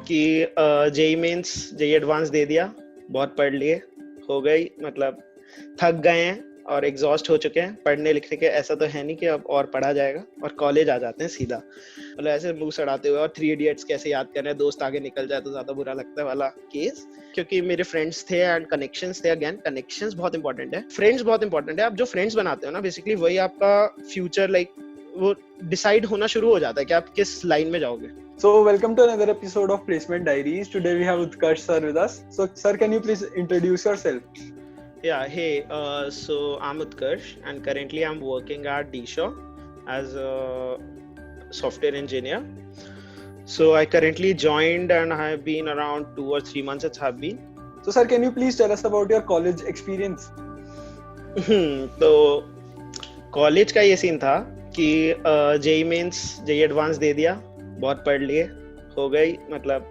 कि JEE mains JEE advance दे दिया, बहुत पढ़ लिए, हो गई, मतलब थक गए हैं और एग्जॉस्ट हो चुके हैं पढ़ने लिखने के। ऐसा तो है नहीं कि अब और पढ़ा जाएगा, और कॉलेज आ जाते हैं सीधा, मतलब ऐसे मुंह सड़ाते हुए। और 3 इडियट्स कैसे याद कर रहे हैं, दोस्त आगे निकल जाए तो ज्यादा बुरा लगता है वाला केस। क्योंकि मेरे फ्रेंड्स थे एंड कनेक्शंस थे। अगेन कनेक्शंस बहुत इंपॉर्टेंट है, फ्रेंड्स बहुत इंपॉर्टेंट है। आप जो फ्रेंड्स बनाते हो ना, बेसिकली वही आपका फ्यूचर, लाइक वो डिसाइड होना शुरू हो जाता है कि आप किस लाइन में जाओगे। So welcome to another episode of Placement Diaries. Today we have Utkarsh sir with us. So sir, can you please introduce yourself? Yeah, hey, so I'm Utkarsh and currently I'm working at D-Shaw as a software engineer. So I currently joined and I have been around 2 or 3 months it have been. So sir, can you please tell us about your college experience? तो college का ये scene था कि JEE mains JEE advance दे दिया, बहुत पढ़ लिए, हो गई, मतलब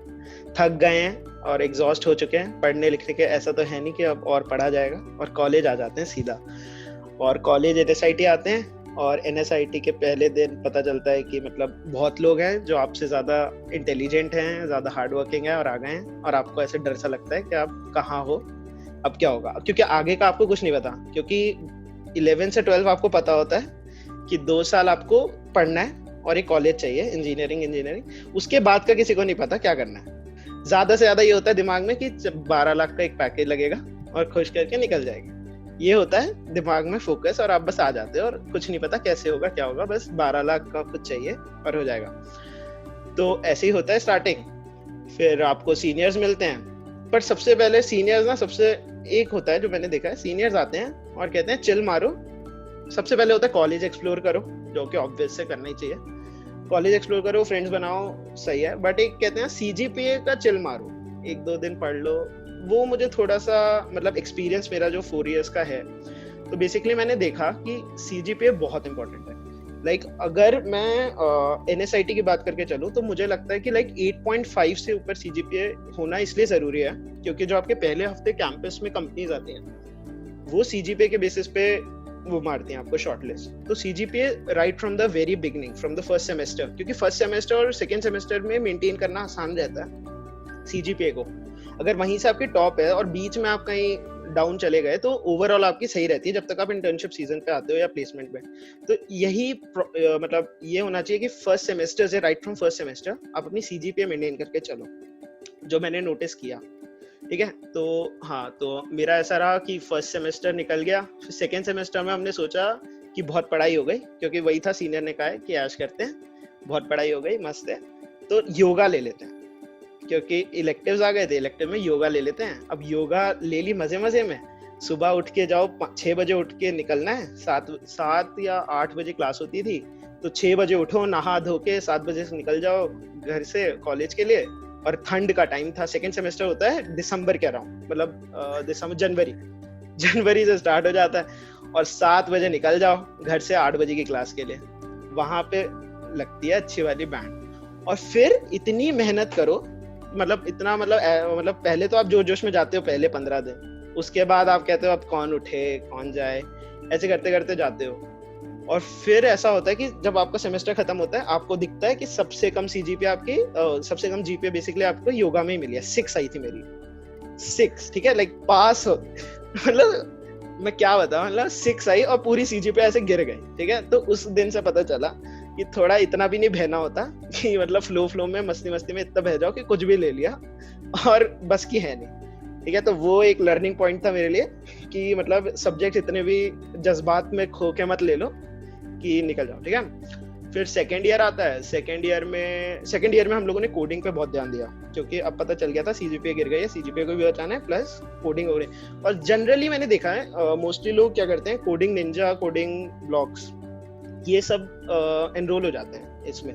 थक गए हैं और एग्जॉस्ट हो चुके हैं पढ़ने लिखने के। ऐसा तो है नहीं कि अब और पढ़ा जाएगा, और कॉलेज आ जाते हैं सीधा। और कॉलेज NSIT आते हैं, और NSIT के पहले दिन पता चलता है कि मतलब बहुत लोग हैं जो आपसे ज़्यादा इंटेलिजेंट हैं, ज़्यादा हार्ड वर्किंग है और आ गए हैं, और आपको ऐसे डर सा लगता है कि आप कहाँ हो, अब क्या होगा। क्योंकि आगे का आपको कुछ नहीं पता, क्योंकि 11 से 12 आपको पता होता है कि 2 साल आपको पढ़ना है और एक कॉलेज चाहिए, इंजीनियरिंग। उसके बाद का किसी को नहीं पता क्या करना है। ज्यादा से ज्यादा ये होता है दिमाग में कि 12 लाख का एक पैकेज लगेगा और खुश करके निकल जाएगी। ये होता है दिमाग में फोकस, और आप बस आ जाते हो और कुछ नहीं पता कैसे होगा क्या होगा, बस 12 लाख का कुछ चाहिए और हो जाएगा। तो ऐसे ही होता है स्टार्टिंग। फिर आपको सीनियर्स मिलते हैं, पर सबसे पहले सीनियर्स ना, सबसे एक होता है जो मैंने देखा है, सीनियर्स आते हैं और कहते हैं चिल मारो। सबसे पहले होता है कॉलेज एक्सप्लोर करो, जो कि ऑब्वियस से करना ही चाहिए। कॉलेज एक्सप्लोर करो, फ्रेंड्स बनाओ, सही है। बट एक कहते हैं CGPA का चिल मारो, 1-2 दिन पढ़ लो। वो मुझे थोड़ा सा, मतलब एक्सपीरियंस मेरा जो 4 इयर्स का है, तो बेसिकली मैंने देखा कि CGPA बहुत इंपॉर्टेंट है। लाइक अगर मैं NSIT की बात करके चलूँ तो मुझे लगता है कि लाइक 8.5 से ऊपर CGPA होना इसलिए जरूरी है क्योंकि जो आपके पहले हफ्ते कैंपस में कंपनीज आती हैं वो CGPA के बेसिस पे वो मारती हैं आपको शॉर्टलिस्ट। तो CGPA right from the very beginning, from the first semester, क्योंकि फर्स्ट सेमेस्टर और सेकेंड सेमेस्टर में मेंटेन करना आसान रहता है CGPA को। अगर वहीं से आपकी टॉप है और बीच में आप कहीं डाउन चले गए तो ओवरऑल आपकी सही रहती है जब तक आप इंटर्नशिप सीजन पे आते हो या प्लेसमेंट में। तो यही मतलब ये होना चाहिए कि फर्स्ट सेमेस्टर से, राइट फ्रॉम फर्स्ट सेमेस्टर आप अपनी CGPA मेंटेन करके चलो, जो मैंने नोटिस किया। ठीक है, तो हाँ, तो मेरा ऐसा रहा कि फर्स्ट सेमेस्टर निकल गया। फिर सेकेंड सेमेस्टर में हमने सोचा कि बहुत पढ़ाई हो गई, क्योंकि वही था, सीनियर ने कहा है कि ऐश करते हैं, बहुत पढ़ाई हो गई, मस्त है, तो योगा ले लेते हैं। क्योंकि इलेक्टिव्स आ गए थे, इलेक्टिव में योगा ले लेते हैं। अब योगा ले ली मजे मजे में, सुबह उठ के जाओ, 6 बजे उठ के निकलना है, 7 या 8 बजे क्लास होती थी, तो 6 बजे उठो, नहा धो के 7 बजे से निकल जाओ घर से कॉलेज के लिए। और ठंड का टाइम था, सेकेंड सेमेस्टर होता है दिसंबर कह रहा हूँ, मतलब दिसंबर जनवरी से स्टार्ट हो जाता है, और 7 बजे निकल जाओ घर से 8 बजे की क्लास के लिए। वहां पे लगती है अच्छी वाली बैंड, और फिर इतनी मेहनत करो, मतलब इतना, मतलब पहले तो आप जोश में जाते हो पहले 15 दिन, उसके बाद आप कहते हो अब कौन उठे कौन जाए, ऐसे करते करते जाते हो। और फिर ऐसा होता है कि जब आपका सेमेस्टर खत्म होता है आपको दिखता है कि सबसे कम CGPA आपकी, सबसे कम GPA बेसिकली आपको योगा में ही मिली है। 6 आई थी मेरी, 6, ठीक है, लाइक पास हो मतलब मैं क्या बताऊं, मतलब 6 आई और पूरी CGPA ऐसे गिर गई। ठीक है, तो उस दिन से पता चला कि थोड़ा इतना भी नहीं बहना होता कि मतलब फ्लो में मस्ती में इतना बह जाओ कि कुछ भी ले लिया और बस की है नहीं। ठीक है, तो वो एक लर्निंग पॉइंट था मेरे लिए कि मतलब सब्जेक्ट इतने भी जज्बात में खो के मत ले लो कि निकल जाओ। ठीक है, फिर सेकेंड ईयर आता है। सेकेंड ईयर में हम लोगों ने कोडिंग पे बहुत ध्यान दिया, क्योंकि अब पता चल गया था CGPA गिर गई है, CGPA को भी बचाना है, प्लस कोडिंग हो रही। और जनरली मैंने देखा है मोस्टली लोग क्या करते हैं, कोडिंग निंजा, कोडिंग ब्लॉक्स, ये सब एनरोल हो जाते हैं इसमें।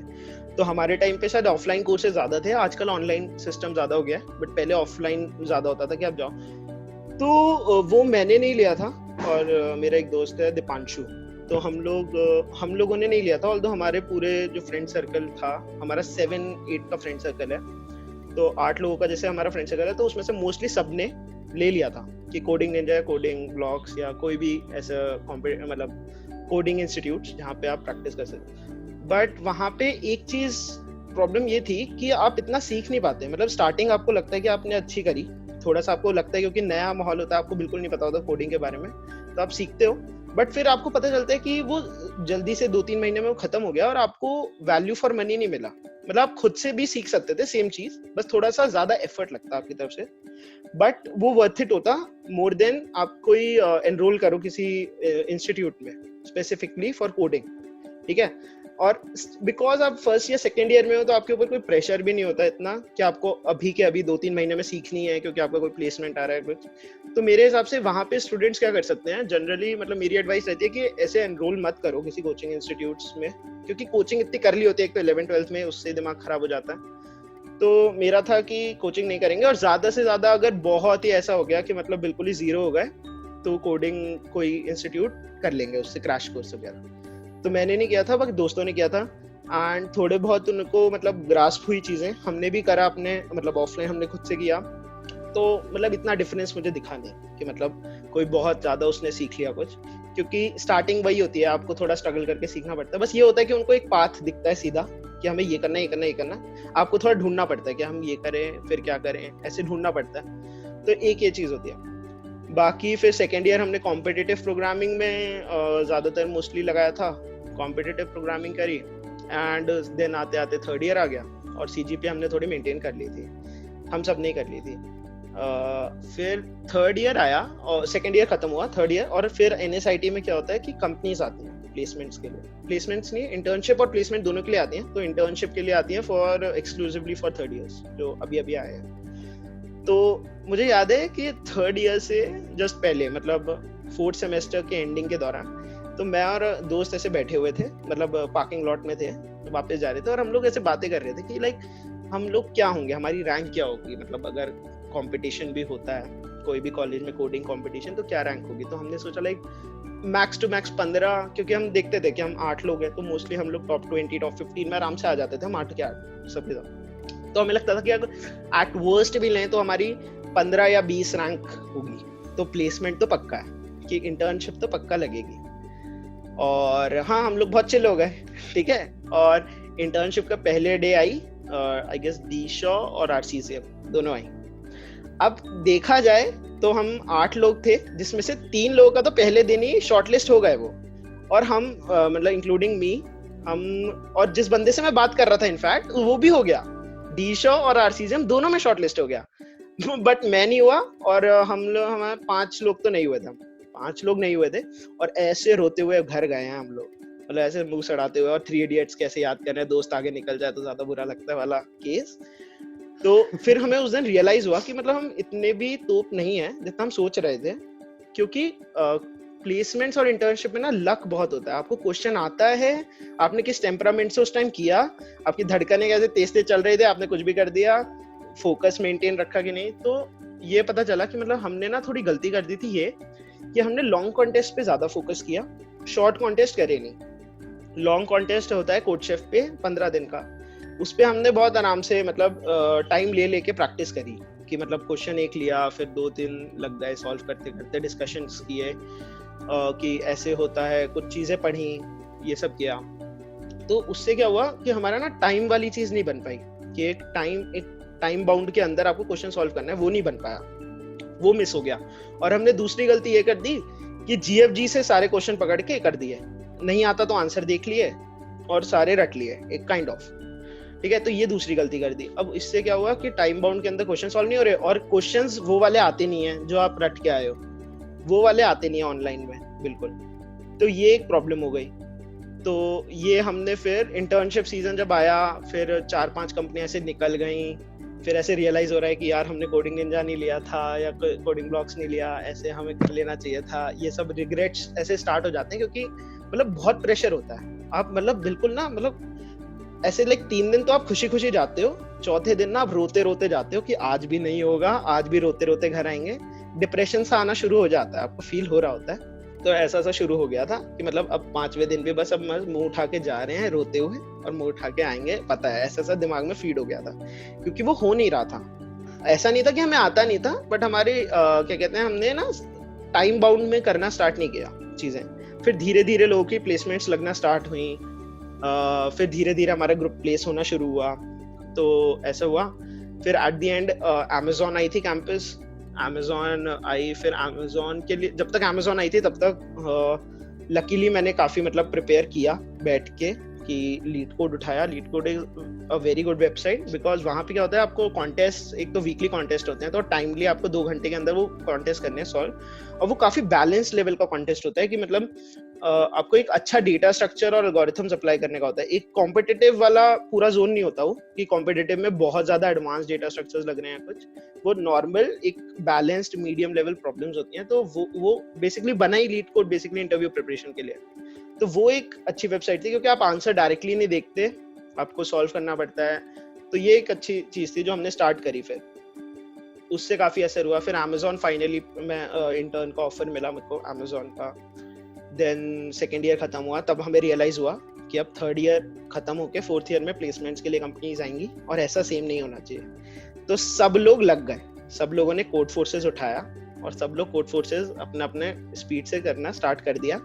तो हमारे टाइम पे शायद ऑफलाइन कोर्सेज ज्यादा थे, आजकल ऑनलाइन सिस्टम ज्यादा हो गया है, बट पहले ऑफलाइन ज्यादा होता था कि आप जाओ। तो वो मैंने नहीं लिया था, और मेरा एक दोस्त है दीपांशु, तो हम लोगों ने नहीं लिया था। ऑल्दो हमारे पूरे जो फ्रेंड सर्कल था, हमारा 7-8 का फ्रेंड सर्कल है, तो 8 लोगों का जैसे हमारा फ्रेंड सर्कल है, तो उसमें से मोस्टली सबने ले लिया था कि कोडिंग निंजा, कोडिंग ब्लॉक्स, या कोई भी ऐसा मतलब कोडिंग इंस्टीट्यूट जहाँ पे आप प्रैक्टिस कर सकते। बट वहाँ पे एक चीज प्रॉब्लम ये थी कि आप इतना सीख नहीं पाते, मतलब स्टार्टिंग आपको लगता है कि आपने अच्छी करी, थोड़ा सा आपको लगता है क्योंकि नया माहौल होता है, आपको बिल्कुल नहीं पता होता कोडिंग के बारे में, तो आप सीखते हो, बट फिर आपको पता चलता है कि वो जल्दी से 2-3 महीने में वो खत्म हो गया और आपको वैल्यू फॉर मनी नहीं मिला। मतलब आप खुद से भी सीख सकते थे सेम चीज, बस थोड़ा सा ज्यादा एफर्ट लगता आपकी तरफ से, बट वो वर्थ इट होता मोर देन आप कोई एनरोल करो किसी इंस्टीट्यूट में स्पेसिफिकली फॉर कोडिंग, ठीक है। और बिकॉज आप फर्स्ट या सेकेंड ईयर में हो तो आपके ऊपर कोई प्रेशर भी नहीं होता इतना कि आपको अभी के अभी 2-3 महीने में सीखनी है क्योंकि आपका कोई प्लेसमेंट आ रहा है कुछ। तो मेरे हिसाब से वहां पे स्टूडेंट्स क्या कर सकते हैं जनरली, मतलब मेरी एडवाइस रहती है कि ऐसे एनरोल मत करो किसी कोचिंग इंस्टीट्यूट्स में, क्योंकि कोचिंग इतनी कर ली होती है एक तो 11th-12th में, उससे दिमाग खराब हो जाता है। तो मेरा था कि कोचिंग नहीं करेंगे, और ज्यादा से ज्यादा अगर बहुत ही ऐसा हो गया कि मतलब बिल्कुल ही जीरो हो गए तो कोडिंग कोई इंस्टीट्यूट कर लेंगे, उससे क्रैश कोर्स वगैरह। तो मैंने नहीं किया था, बाकी दोस्तों ने किया था, एंड थोड़े बहुत उनको मतलब ग्रास्प हुई चीजें, हमने भी करा अपने मतलब ऑफलाइन हमने खुद से किया, तो मतलब इतना डिफरेंस मुझे दिखा नहीं कि मतलब कोई बहुत ज्यादा उसने सीख लिया कुछ, क्योंकि स्टार्टिंग वही होती है, आपको थोड़ा स्ट्रगल करके सीखना पड़ता है। बस ये होता है कि उनको एक पाथ दिखता है सीधा कि हमें ये करना है, ये करना है, ये करना है, आपको थोड़ा ढूंढना पड़ता है कि हम ये करें फिर क्या करें, ऐसे ढूंढना पड़ता है। तो एक ये चीज होती है। बाकी फिर सेकेंड ईयर हमने कॉम्पिटिटिव प्रोग्रामिंग में ज्यादातर मोस्टली लगाया था, कॉम्पिटिटिव प्रोग्रामिंग करी, एंड देन आते आते थर्ड ईयर आ गया और सीजीपीए हमने थोड़ी मेंटेन कर ली थी, हम सब नहीं कर ली थी। फिर थर्ड ईयर आया और सेकेंड ईयर खत्म हुआ, थर्ड ईयर, और फिर एनएसआईटी में क्या होता है कि कंपनीज आती हैं प्लेसमेंट्स के लिए, प्लेसमेंट्स नहीं, इंटर्नशिप और प्लेसमेंट दोनों के लिए आती हैं। तो इंटर्नशिप के लिए आती हैं for exclusively for third years जो अभी अभी आए हैं। तो मुझे याद है कि थर्ड ईयर से जस्ट पहले, मतलब फोर्थ सेमेस्टर के एंडिंग के दौरान, तो मैं और दोस्त ऐसे बैठे हुए थे, मतलब पार्किंग लॉट में थे, तो वापस जा रहे थे, और हम लोग ऐसे बातें कर रहे थे कि लाइक हम लोग क्या होंगे, हमारी रैंक क्या होगी, मतलब अगर कंपटीशन भी होता है कोई भी कॉलेज में कोडिंग कंपटीशन, तो क्या रैंक होगी। तो हमने सोचा लाइक मैक्स टू मैक्स 15, क्योंकि हम देखते थे कि हम 8 लोग हैं, तो मोस्टली हम लोग टॉप 20 टॉप 15 में आराम से आ जाते थे, हम 8 के 8 सबके साथ। तो हमें लगता था कि अगर एट वर्स्ट भी लें तो हमारी 15 या 20 रैंक होगी, तो प्लेसमेंट तो पक्का है कि इंटर्नशिप तो पक्का लगेगी। और हाँ, हम लोग बहुत चिल हो गए, ठीक है। और इंटर्नशिप का पहले डे आई, आई गेस दीशा और आरसीसी दोनों आई। अब देखा जाए तो हम 8 लोग थे, जिसमें से 3 लोगों का तो पहले दिन ही शॉर्टलिस्ट हो गए वो, और हम मतलब इंक्लूडिंग मी, हम और जिस बंदे से मैं बात कर रहा था इनफैक्ट वो भी हो गया, दीशा और आरसीसी दोनों में शॉर्टलिस्ट हो गया बट मैं नहीं हुआ। और हमारे 5 लोग तो नहीं हुए थे, 5 लोग नहीं हुए थे, और ऐसे रोते हुए घर गए हैं हम लोग, मतलब ऐसे मुंह सड़ाते हुए, और 3 इडियट्स कैसे याद कर रहे हैं, दोस्त आगे निकल जाए तो ज्यादा बुरा लगता है वाला केस। तो फिर हमें उस दिन रियलाइज हुआ कि मतलब हम इतने भी तोप नहीं है जितना हम सोच रहे थे, क्योंकि प्लेसमेंट्स और इंटर्नशिप में ना लक बहुत होता है। आपको क्वेश्चन आता है, आपने किस टेम्परामेंट से उस टाइम किया, आपकी धड़कनें कैसे तेज तेज चल रहे थे, आपने कुछ भी कर दिया, फोकस मेंटेन रखा कि नहीं। तो ये पता चला कि मतलब हमने ना थोड़ी गलती कर दी थी, ये कि हमने लॉन्ग कॉन्टेस्ट पे ज्यादा फोकस किया, शॉर्ट कॉन्टेस्ट करे नहीं। लॉन्ग कॉन्टेस्ट होता है कोडशेफ पे 15 दिन का, उस पे हमने बहुत आराम से मतलब टाइम ले लेके प्रैक्टिस करी कि मतलब क्वेश्चन एक लिया, फिर 2 दिन लग गए सॉल्व करते करते, डिस्कशंस किए कि ऐसे होता है, कुछ चीजें पढ़ी, ये सब किया। तो उससे क्या हुआ कि हमारा ना टाइम वाली चीज नहीं बन पाई कि एक टाइम बाउंड के अंदर आपको क्वेश्चन सॉल्व करना है, वो नहीं बन पाया, वो मिस हो गया। और हमने दूसरी गलती ये कर दी कि जीएफजी से सारे क्वेश्चन पकड़ के कर दिए, नहीं आता तो आंसर देख लिए और सारे रट लिए, एक काइंड ऑफ, ठीक है। तो ये दूसरी गलती कर दी। अब इससे क्या हुआ कि टाइम बाउंड के अंदर क्वेश्चन सॉल्व नहीं हो रहे, और क्वेश्चंस वो वाले आते नहीं है जो आप रट के आए हो, वो वाले आते नहीं है ऑनलाइन में बिल्कुल। तो ये एक प्रॉब्लम हो गई। तो ये हमने फिर इंटर्नशिप सीजन जब आया, फिर 4-5 कंपनियां ऐसे निकल गई, फिर ऐसे रियलाइज हो रहा है कि यार हमने कोडिंग निंजा नहीं लिया था या कोडिंग ब्लॉक्स नहीं लिया, ऐसे हमें कर लेना चाहिए था। ये सब रिग्रेट्स ऐसे स्टार्ट हो जाते हैं, क्योंकि मतलब बहुत प्रेशर होता है। आप मतलब बिल्कुल ना, मतलब ऐसे लाइक 3 दिन तो आप खुशी खुशी जाते हो, चौथे दिन ना आप रोते रोते जाते हो कि आज भी नहीं होगा, आज भी रोते रोते घर आएंगे। डिप्रेशन सा आना शुरू हो जाता है, आपको फील हो रहा होता है। तो ऐसा सा शुरू हो गया था कि मतलब अब 5वें दिन भी बस अब मुंह उठा के जा रहे हैं रोते हुए, और मुंह उठा के आएंगे, पता है, ऐसा सा दिमाग में फीड हो गया था, क्योंकि वो हो नहीं रहा था। ऐसा नहीं था कि हमें आता नहीं था, बट हमारे क्या कहते हैं, हमने ना टाइम बाउंड में करना स्टार्ट नहीं किया चीजें। फिर धीरे धीरे लोगों की प्लेसमेंट्स लगना स्टार्ट हुई, फिर धीरे धीरे हमारा ग्रुप प्लेस होना शुरू हुआ, तो ऐसा हुआ। फिर एट द एंड अमेजोन आई थी कैंपस, अमेजोन आई, फिर अमेजोन के लिए जब तक अमेजोन आई थी तब तक लकीली मैंने काफी मतलब प्रिपेयर किया बैठ के कि लीड कोड उठाया। Leet code is a very good website, because वहाँ पे क्या होता है, आपको कॉन्टेस्ट, एक तो वीकली कॉन्टेस्ट होते हैं, तो टाइमली आपको 2 घंटे के अंदर वो कॉन्टेस्ट करने हैं सॉल्व, और वो काफी बैलेंस लेवल का कॉन्टेस्ट होता है कि मतलब आपको एक अच्छा डेटा स्ट्रक्चर और एल्गोरिथम्स अप्लाई करने का होता है। एक कॉम्पिटिटिव वाला पूरा जोन नहीं होता वो, कि कॉम्पिटिटिव में बहुत ज्यादा एडवांस डेटा स्ट्रक्चर्स लग रहे हैं कुछ, वो नॉर्मल एक बैलेंस्ड मीडियम लेवल प्रॉब्लम्स होती हैं। तो वो बेसिकली बना ही LeetCode basically interview preparation के लिए। तो वो एक अच्छी वेबसाइट थी, क्योंकि आप आंसर डायरेक्टली नहीं देखते, आपको सॉल्व करना पड़ता है। तो ये एक अच्छी चीज थी जो हमने स्टार्ट करी, फिर उससे काफी असर हुआ। फिर अमेजोन फाइनली मैं इंटर्न का ऑफर मिला मुझको अमेजोन का। देन सेकेंड ईयर खत्म हुआ, तब हमें रियलाइज हुआ कि अब थर्ड ईयर खत्म होके फोर्थ ईयर में प्लेसमेंट्स के लिए कंपनीज आएंगी, और ऐसा सेम नहीं होना चाहिए। तो सब लोग लग गए, सब लोगों ने कोड फोर्सेस उठाया, और सब लोग कोड फोर्सेस अपने अपने स्पीड से करना स्टार्ट कर दिया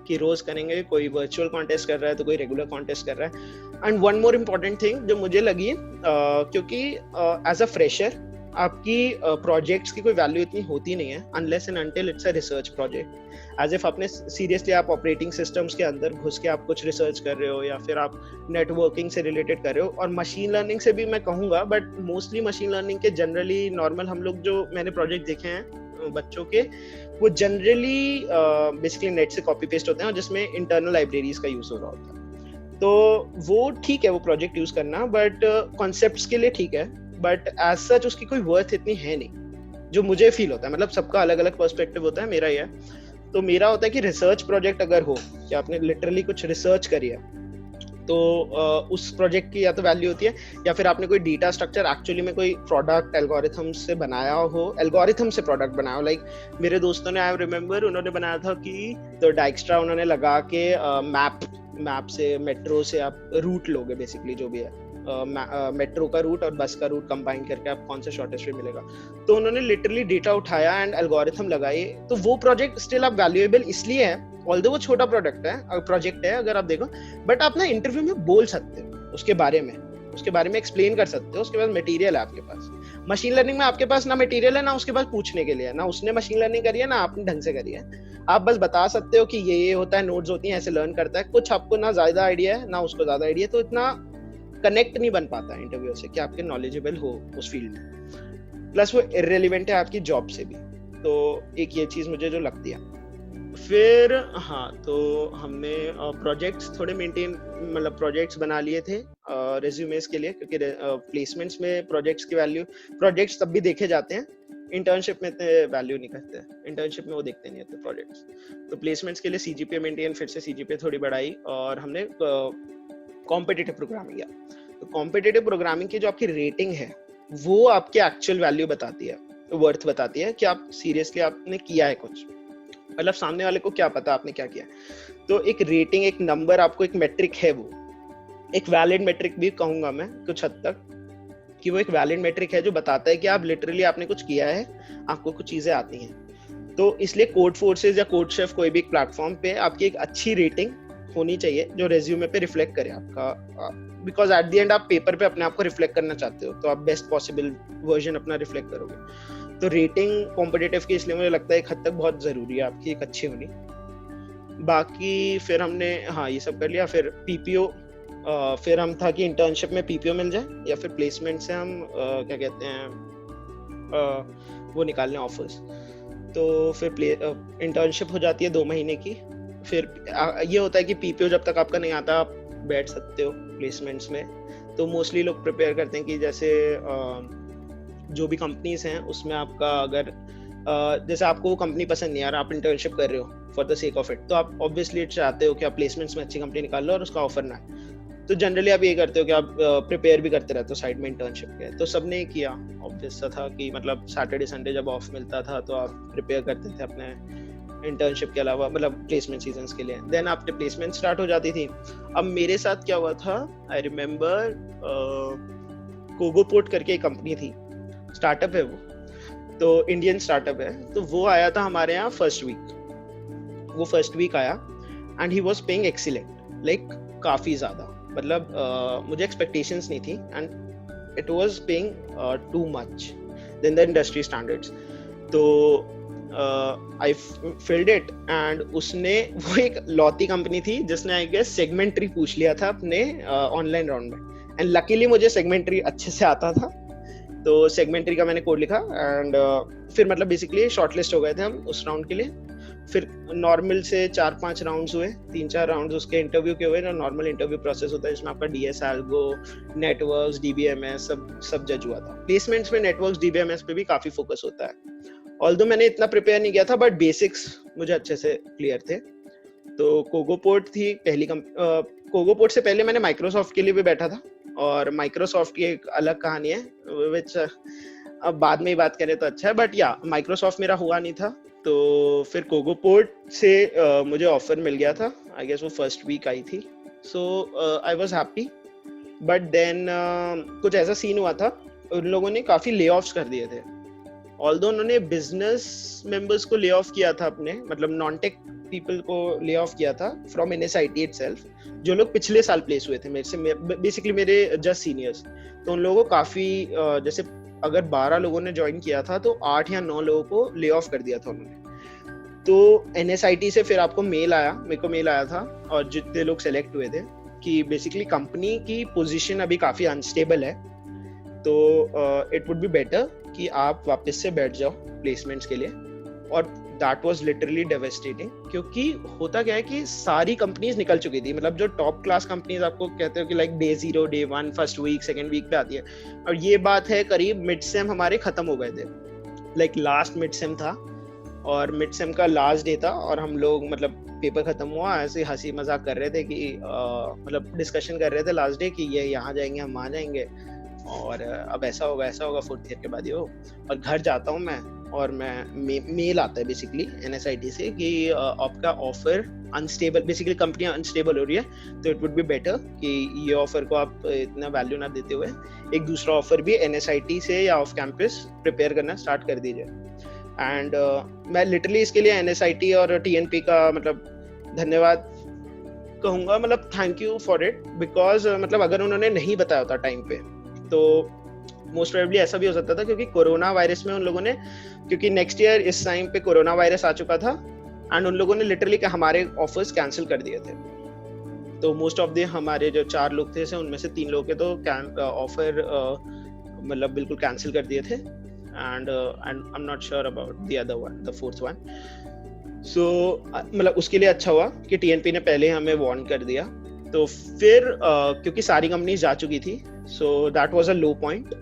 कि रोज करेंगे। कोई वर्चुअल कॉन्टेस्ट कर रहा है तो कोई रेगुलर कॉन्टेस्ट कर रहा है। And one more important thing जो मुझे लगी, क्योंकि एज अ फ्रेशर आपकी प्रोजेक्ट्स की कोई वैल्यू इतनी होती नहीं है unless and until it's a research project. As if आपने सीरियसली आप ऑपरेटिंग सिस्टम्स के अंदर घुस के आप कुछ रिसर्च कर रहे हो, या फिर आप नेटवर्किंग से रिलेटेड कर रहे हो, और मशीन लर्निंग से भी मैं कहूँगा, बट मोस्टली मशीन लर्निंग के जनरली नॉर्मल हम लोग जो मैंने प्रोजेक्ट देखे हैं बच्चों के, वो जनरली बेसिकली नेट से कॉपी पेस्ट होते हैं, और जिसमें इंटरनल लाइब्रेरीज का यूज हो रहा होता है। तो वो ठीक है वो प्रोजेक्ट यूज करना, बट कॉन्सेप्ट्स के लिए ठीक है, बट एज सच उसकी कोई वर्थ इतनी है नहीं, जो मुझे फील होता है। मतलब सबका अलग अलग पर्सपेक्टिव होता है, मेरा ये है। तो मेरा होता है कि रिसर्च प्रोजेक्ट अगर हो, कि आपने लिटरली कुछ रिसर्च करी है, तो उस प्रोजेक्ट की या तो वैल्यू होती है, या फिर आपने कोई डेटा स्ट्रक्चर एक्चुअली में कोई प्रोडक्ट एल्गोरिथम से बनाया हो, एल्गोरिथम से प्रोडक्ट बनाया हो। लाइक मेरे दोस्तों ने, आई रिमेम्बर, उन्होंने बनाया था कि तो डाइक्स्ट्रा उन्होंने लगा के मैप से, मेट्रो से आप रूट लोगे, बेसिकली जो भी है मेट्रो का रूट और बस का रूट कंबाइन करके आप कौन सा शॉर्टेस्ट वे मिलेगा। तो उन्होंने लिटरली डेटा उठाया एंड एल्गोरिथम लगाए। तो वो प्रोजेक्ट स्टिल आप वैल्यूएबल इसलिए है, ऑल्दो वो छोटा प्रोजेक्ट है अगर आप देखो, बट आप ना इंटरव्यू में बोल सकते हो उसके बारे में एक्सप्लेन कर सकते हो, उसके बाद मटेरियल है आपके पास। मशीन लर्निंग में आपके पास ना मटेरियल है, ना उसके पास पूछने के लिए, ना उसने मशीन लर्निंग करी है, ना आपने ढंग से करी है। आप बस बता सकते हो कि ये होता है, नोट्स होती हैं, ऐसे लर्न करता है। कुछ आपको ना ज्यादा आइडिया है, ना उसको ज्यादा आइडिया, तो इतना कनेक्ट नहीं बन पाता इंटरव्यू से कि आपके नॉलेजेबल हो उस फील्ड में। प्लस वो इररिलेवेंट है आपकी जॉब से भी। तो एक ये चीज मुझे जो लगती है। फिर हाँ, तो हमने प्रोजेक्ट्स थोड़े मतलब प्रोजेक्ट्स बना लिए थे रेज्यूमेस के लिए, क्योंकि प्लेसमेंट्स में प्रोजेक्ट्स की वैल्यू, प्रोजेक्ट्स तब भी देखे जाते हैं, इंटर्नशिप में इतने वैल्यू नहीं करते हैं, इंटर्नशिप में वो देखते नहीं होते प्रोजेक्ट्स। तो प्लेसमेंट्स के लिए सीजीपीए मेंटेन, फिर से सीजीपीए थोड़ी बढ़ाई, और हमने कॉम्पिटिटिव प्रोग्रामिंग किया। तो कॉम्पिटिटिव प्रोग्रामिंग की जो आपकी रेटिंग है, वो आपकी एक्चुअल वैल्यू बताती है, वर्थ बताती है कि आप सीरियसली आपने किया है कुछ। मतलब सामने वाले को क्या पता आपने क्या किया। तो एक रेटिंग, एक नंबर, आपको एक मेट्रिक है, वो एक वैलिड मेट्रिक भी कहूंगा मैं कुछ हद तक, कि वो एक वैलिड मेट्रिक है जो बताता है कि आप लिटरली आपने कुछ किया है, आपको कुछ चीजें आती हैं। तो इसलिए कोड फोर्सेस या कोड शेफ, कोई भी प्लेटफॉर्म पे आपकी एक अच्छी रेटिंग होनी चाहिए जो रेज्यूमे पे रिफ्लेक्ट करे आपका, बिकॉज एट द एंड आप पेपर पे अपने आप को रिफ्लेक्ट करना चाहते हो, तो आप बेस्ट पॉसिबल वर्जन अपना रिफ्लेक्ट करोगे। तो रेटिंग कॉम्पिटिटिव की इसलिए मुझे लगता है एक हद तक बहुत जरूरी है आपकी एक अच्छी होनी। बाकी फिर हमने हाँ ये सब कर लिया। फिर पीपीओ, फिर हम था कि इंटर्नशिप में पीपीओ मिल जाए, या फिर प्लेसमेंट से हम क्या कहते हैं वो निकालने ऑफर्स। तो फिर इंटर्नशिप हो जाती है 2 महीने की। फिर ये होता है कि पीपीओ जब तक आपका नहीं आता आप बैठ सकते हो प्लेसमेंट्स में। तो मोस्टली लोग प्रिपेयर करते हैं कि जैसे जो भी कंपनीज हैं उसमें आपका अगर जैसे आपको वो कंपनी पसंद नहीं आ रहा, आप इंटर्नशिप कर रहे हो for the sake of it, तो आप ऑब्वियसली चाहते हो कि आप प्लेसमेंट्स में अच्छी कंपनी निकाल लो और उसका ऑफर ना है। तो जनरली आप ये करते हो कि आप प्रिपेयर भी करते रहते हो साइड में इंटर्नशिप के। तो सबने किया, ऑब्वियस सा था कि मतलब सैटरडे संडे जब ऑफ मिलता था तो आप प्रिपेयर करते थे अपने इंटर्नशिप के अलावा, मतलब प्लेसमेंट सीजन्स के लिए। देन आपने प्लेसमेंट स्टार्ट हो जाती थी। अब मेरे साथ क्या हुआ था, आई रिमेम्बर कोगोपोर्ट करके एक कंपनी थी, स्टार्टअप है वो, तो इंडियन स्टार्टअप है। तो वो आया था हमारे यहाँ फर्स्ट वीक आया and he was paying excellent, like काफ़ी ज़्यादा, मतलब मुझे एक्सपेक्टेशंस नहीं थी and it was paying too much then the industry standards. तो आई फिल्ड इट एंड उसने, वो एक लौती कंपनी थी जिसने आई गेस सेगमेंट्री पूछ लिया था अपने ऑनलाइन राउंड में, एंड लकीली मुझे सेगमेंट्री अच्छे से आता था, तो सेगमेंट्री का मैंने कोड लिखा एंड फिर मतलब बेसिकली शॉर्टलिस्ट हो गए थे हम उस राउंड के लिए। फिर नॉर्मल से 4-5 राउंड्स हुए, 3-4 राउंड्स उसके इंटरव्यू के हुए ना। नॉर्मल इंटरव्यू प्रोसेस होता है जिसमें आपका डीएस, एल्गो, नेटवर्क्स, डीबीएमएस सब जज हुआ था। प्लेसमेंट्स में नेटवर्क्स, डीबीएमएस पे भी काफी फोकस होता है। ऑल्दो मैंने इतना प्रिपेयर नहीं किया था बट बेसिक्स मुझे अच्छे से क्लियर थे। तो कोगोपोर्ट थी पहली कोगोपोर्ट से पहले मैंने माइक्रोसॉफ्ट के लिए भी बैठा था, और माइक्रोसॉफ्ट की एक अलग कहानी है विच अब बाद में ही बात करें तो अच्छा है, बट या माइक्रोसॉफ्ट मेरा हुआ नहीं था। तो फिर कोगोपोर्ट से मुझे ऑफर मिल गया था, आई गेस वो फर्स्ट वीक आई थी। So I was happy, but then कुछ ऐसा सीन हुआ था, उन लोगों ने काफी ले ऑफ्स कर दिए थे। ऑल्दो उन्होंने बिजनेस मेंबर्स को ले ऑफ किया था अपने, मतलब नॉन टेक पीपल को ले ऑफ किया था फ्रॉम एनएसआईटी इटसेल्फ, जो लोग पिछले साल प्लेस हुए थे मेरे से, बेसिकली मेरे जस्ट सीनियर्स। तो उन लोगों को काफी जैसे अगर 12 लोगों ने ज्वाइन किया था तो 8 या 9 लोगों को ले ऑफ कर दिया था उन्होंने। तो एनएसआईटी से फिर आपको मेल आया, मेरे को मेल आया था, और जितने लोग सेलेक्ट हुए थे कि बेसिकली कंपनी की पोजीशन अभी काफी अनस्टेबल है, तो इट वुड बी बेटर कि आप वापस से बैठ जाओ प्लेसमेंट्स के लिए। और दैट वाज लिटरली डेवेस्टेटिंग, क्योंकि होता क्या है कि सारी कंपनीज निकल चुकी थी, मतलब जो टॉप क्लास कंपनीज आपको कहते हो कि like day 0, day 1, first week, second week पे आती है, और ये बात है करीब मिड सेम हमारे खत्म हो गए थे, लाइक लास्ट मिड सेम था और मिड सेम का लास्ट डे था, और हम लोग मतलब पेपर खत्म हुआ, ऐसे हंसी मजाक कर रहे थे कि मतलब डिस्कशन कर रहे थे लास्ट डे कि ये यहाँ जाएंगे, हम वहाँ जाएंगे, और अब ऐसा होगा फोर्थ ईयर के बाद ये हो। और घर जाता हूँ मैं, और मैं मेल आता है बेसिकली एनएसआईटी से कि आपका offer unstable, basically company unstable हो रही है, तो इट वुड बी बेटर कि ये ऑफर को आप इतना वैल्यू ना देते हुए एक दूसरा ऑफर भी एनएसआईटी से या ऑफ कैंपस प्रिपेयर करना स्टार्ट कर दीजिए। एंड मैं लिटरली इसके लिए एनएसआईटी और टीएनपी का मतलब धन्यवाद कहूँगा, मतलब thank you for it, because मतलब अगर उन्होंने नहीं बताया होता टाइम पे तो मोस्ट प्रोबेबली ऐसा भी हो सकता था, क्योंकि कोरोना वायरस में उन लोगों ने, क्योंकि नेक्स्ट ईयर इस टाइम पे कोरोना वायरस आ चुका था, एंड उन लोगों ने लिटरली हमारे ऑफर्स कैंसिल कर दिए थे। तो मोस्ट ऑफ द हमारे जो 4 लोग थे उनमें से 3 लोग के तो ऑफर मतलब बिल्कुल कैंसिल कर दिए थे, and I am not sure about the other one, the fourth one. So मतलब उसके लिए अच्छा हुआ कि टीएनपी ने पहले हमें वार्न कर दिया। तो फिर क्योंकि सारी कंपनीज जा चुकी थी, so that was a low point,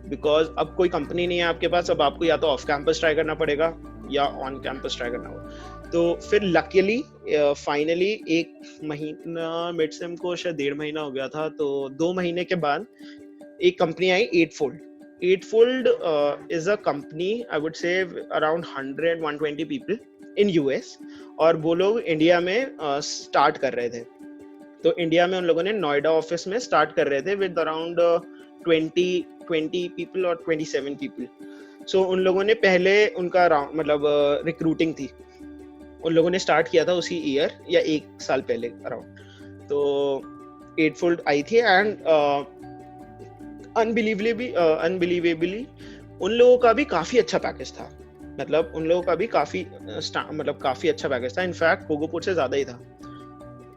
because अब कोई कंपनी नहीं है आपके पास, अब आपको या तो ऑफ कैंपस ट्राई करना पड़ेगा या ऑन कैंपस ट्राई करना होगा। तो फिर लकीली फाइनली 1 महीना, मिड सेम को शायद 1.5 महीना हो गया था, तो 2 महीने के बाद एक कंपनी आई, Eightfold. Eightfold is a company, I would say around 100-120 people in US, और वो लोग इंडिया में स्टार्ट कर रहे थे। तो इंडिया में उन लोगों ने नोएडा ऑफिस में स्टार्ट कर रहे थे विद अराउंड 20 पीपल और 27 पीपल। सो उन लोगों ने पहले उनका राउंड मतलब रिक्रूटिंग थी, उन लोगों ने स्टार्ट किया था उसी ईयर या 1 साल पहले अराउंड। तो एटफोल्ड आई थी, एंड अनबिलीवेबली उन लोगों का भी काफी अच्छा पैकेज था, मतलब उन लोगों का भी काफी अच्छा पैकेज था, इनफैक्ट कोगोपोर्ट से ज्यादा ही था।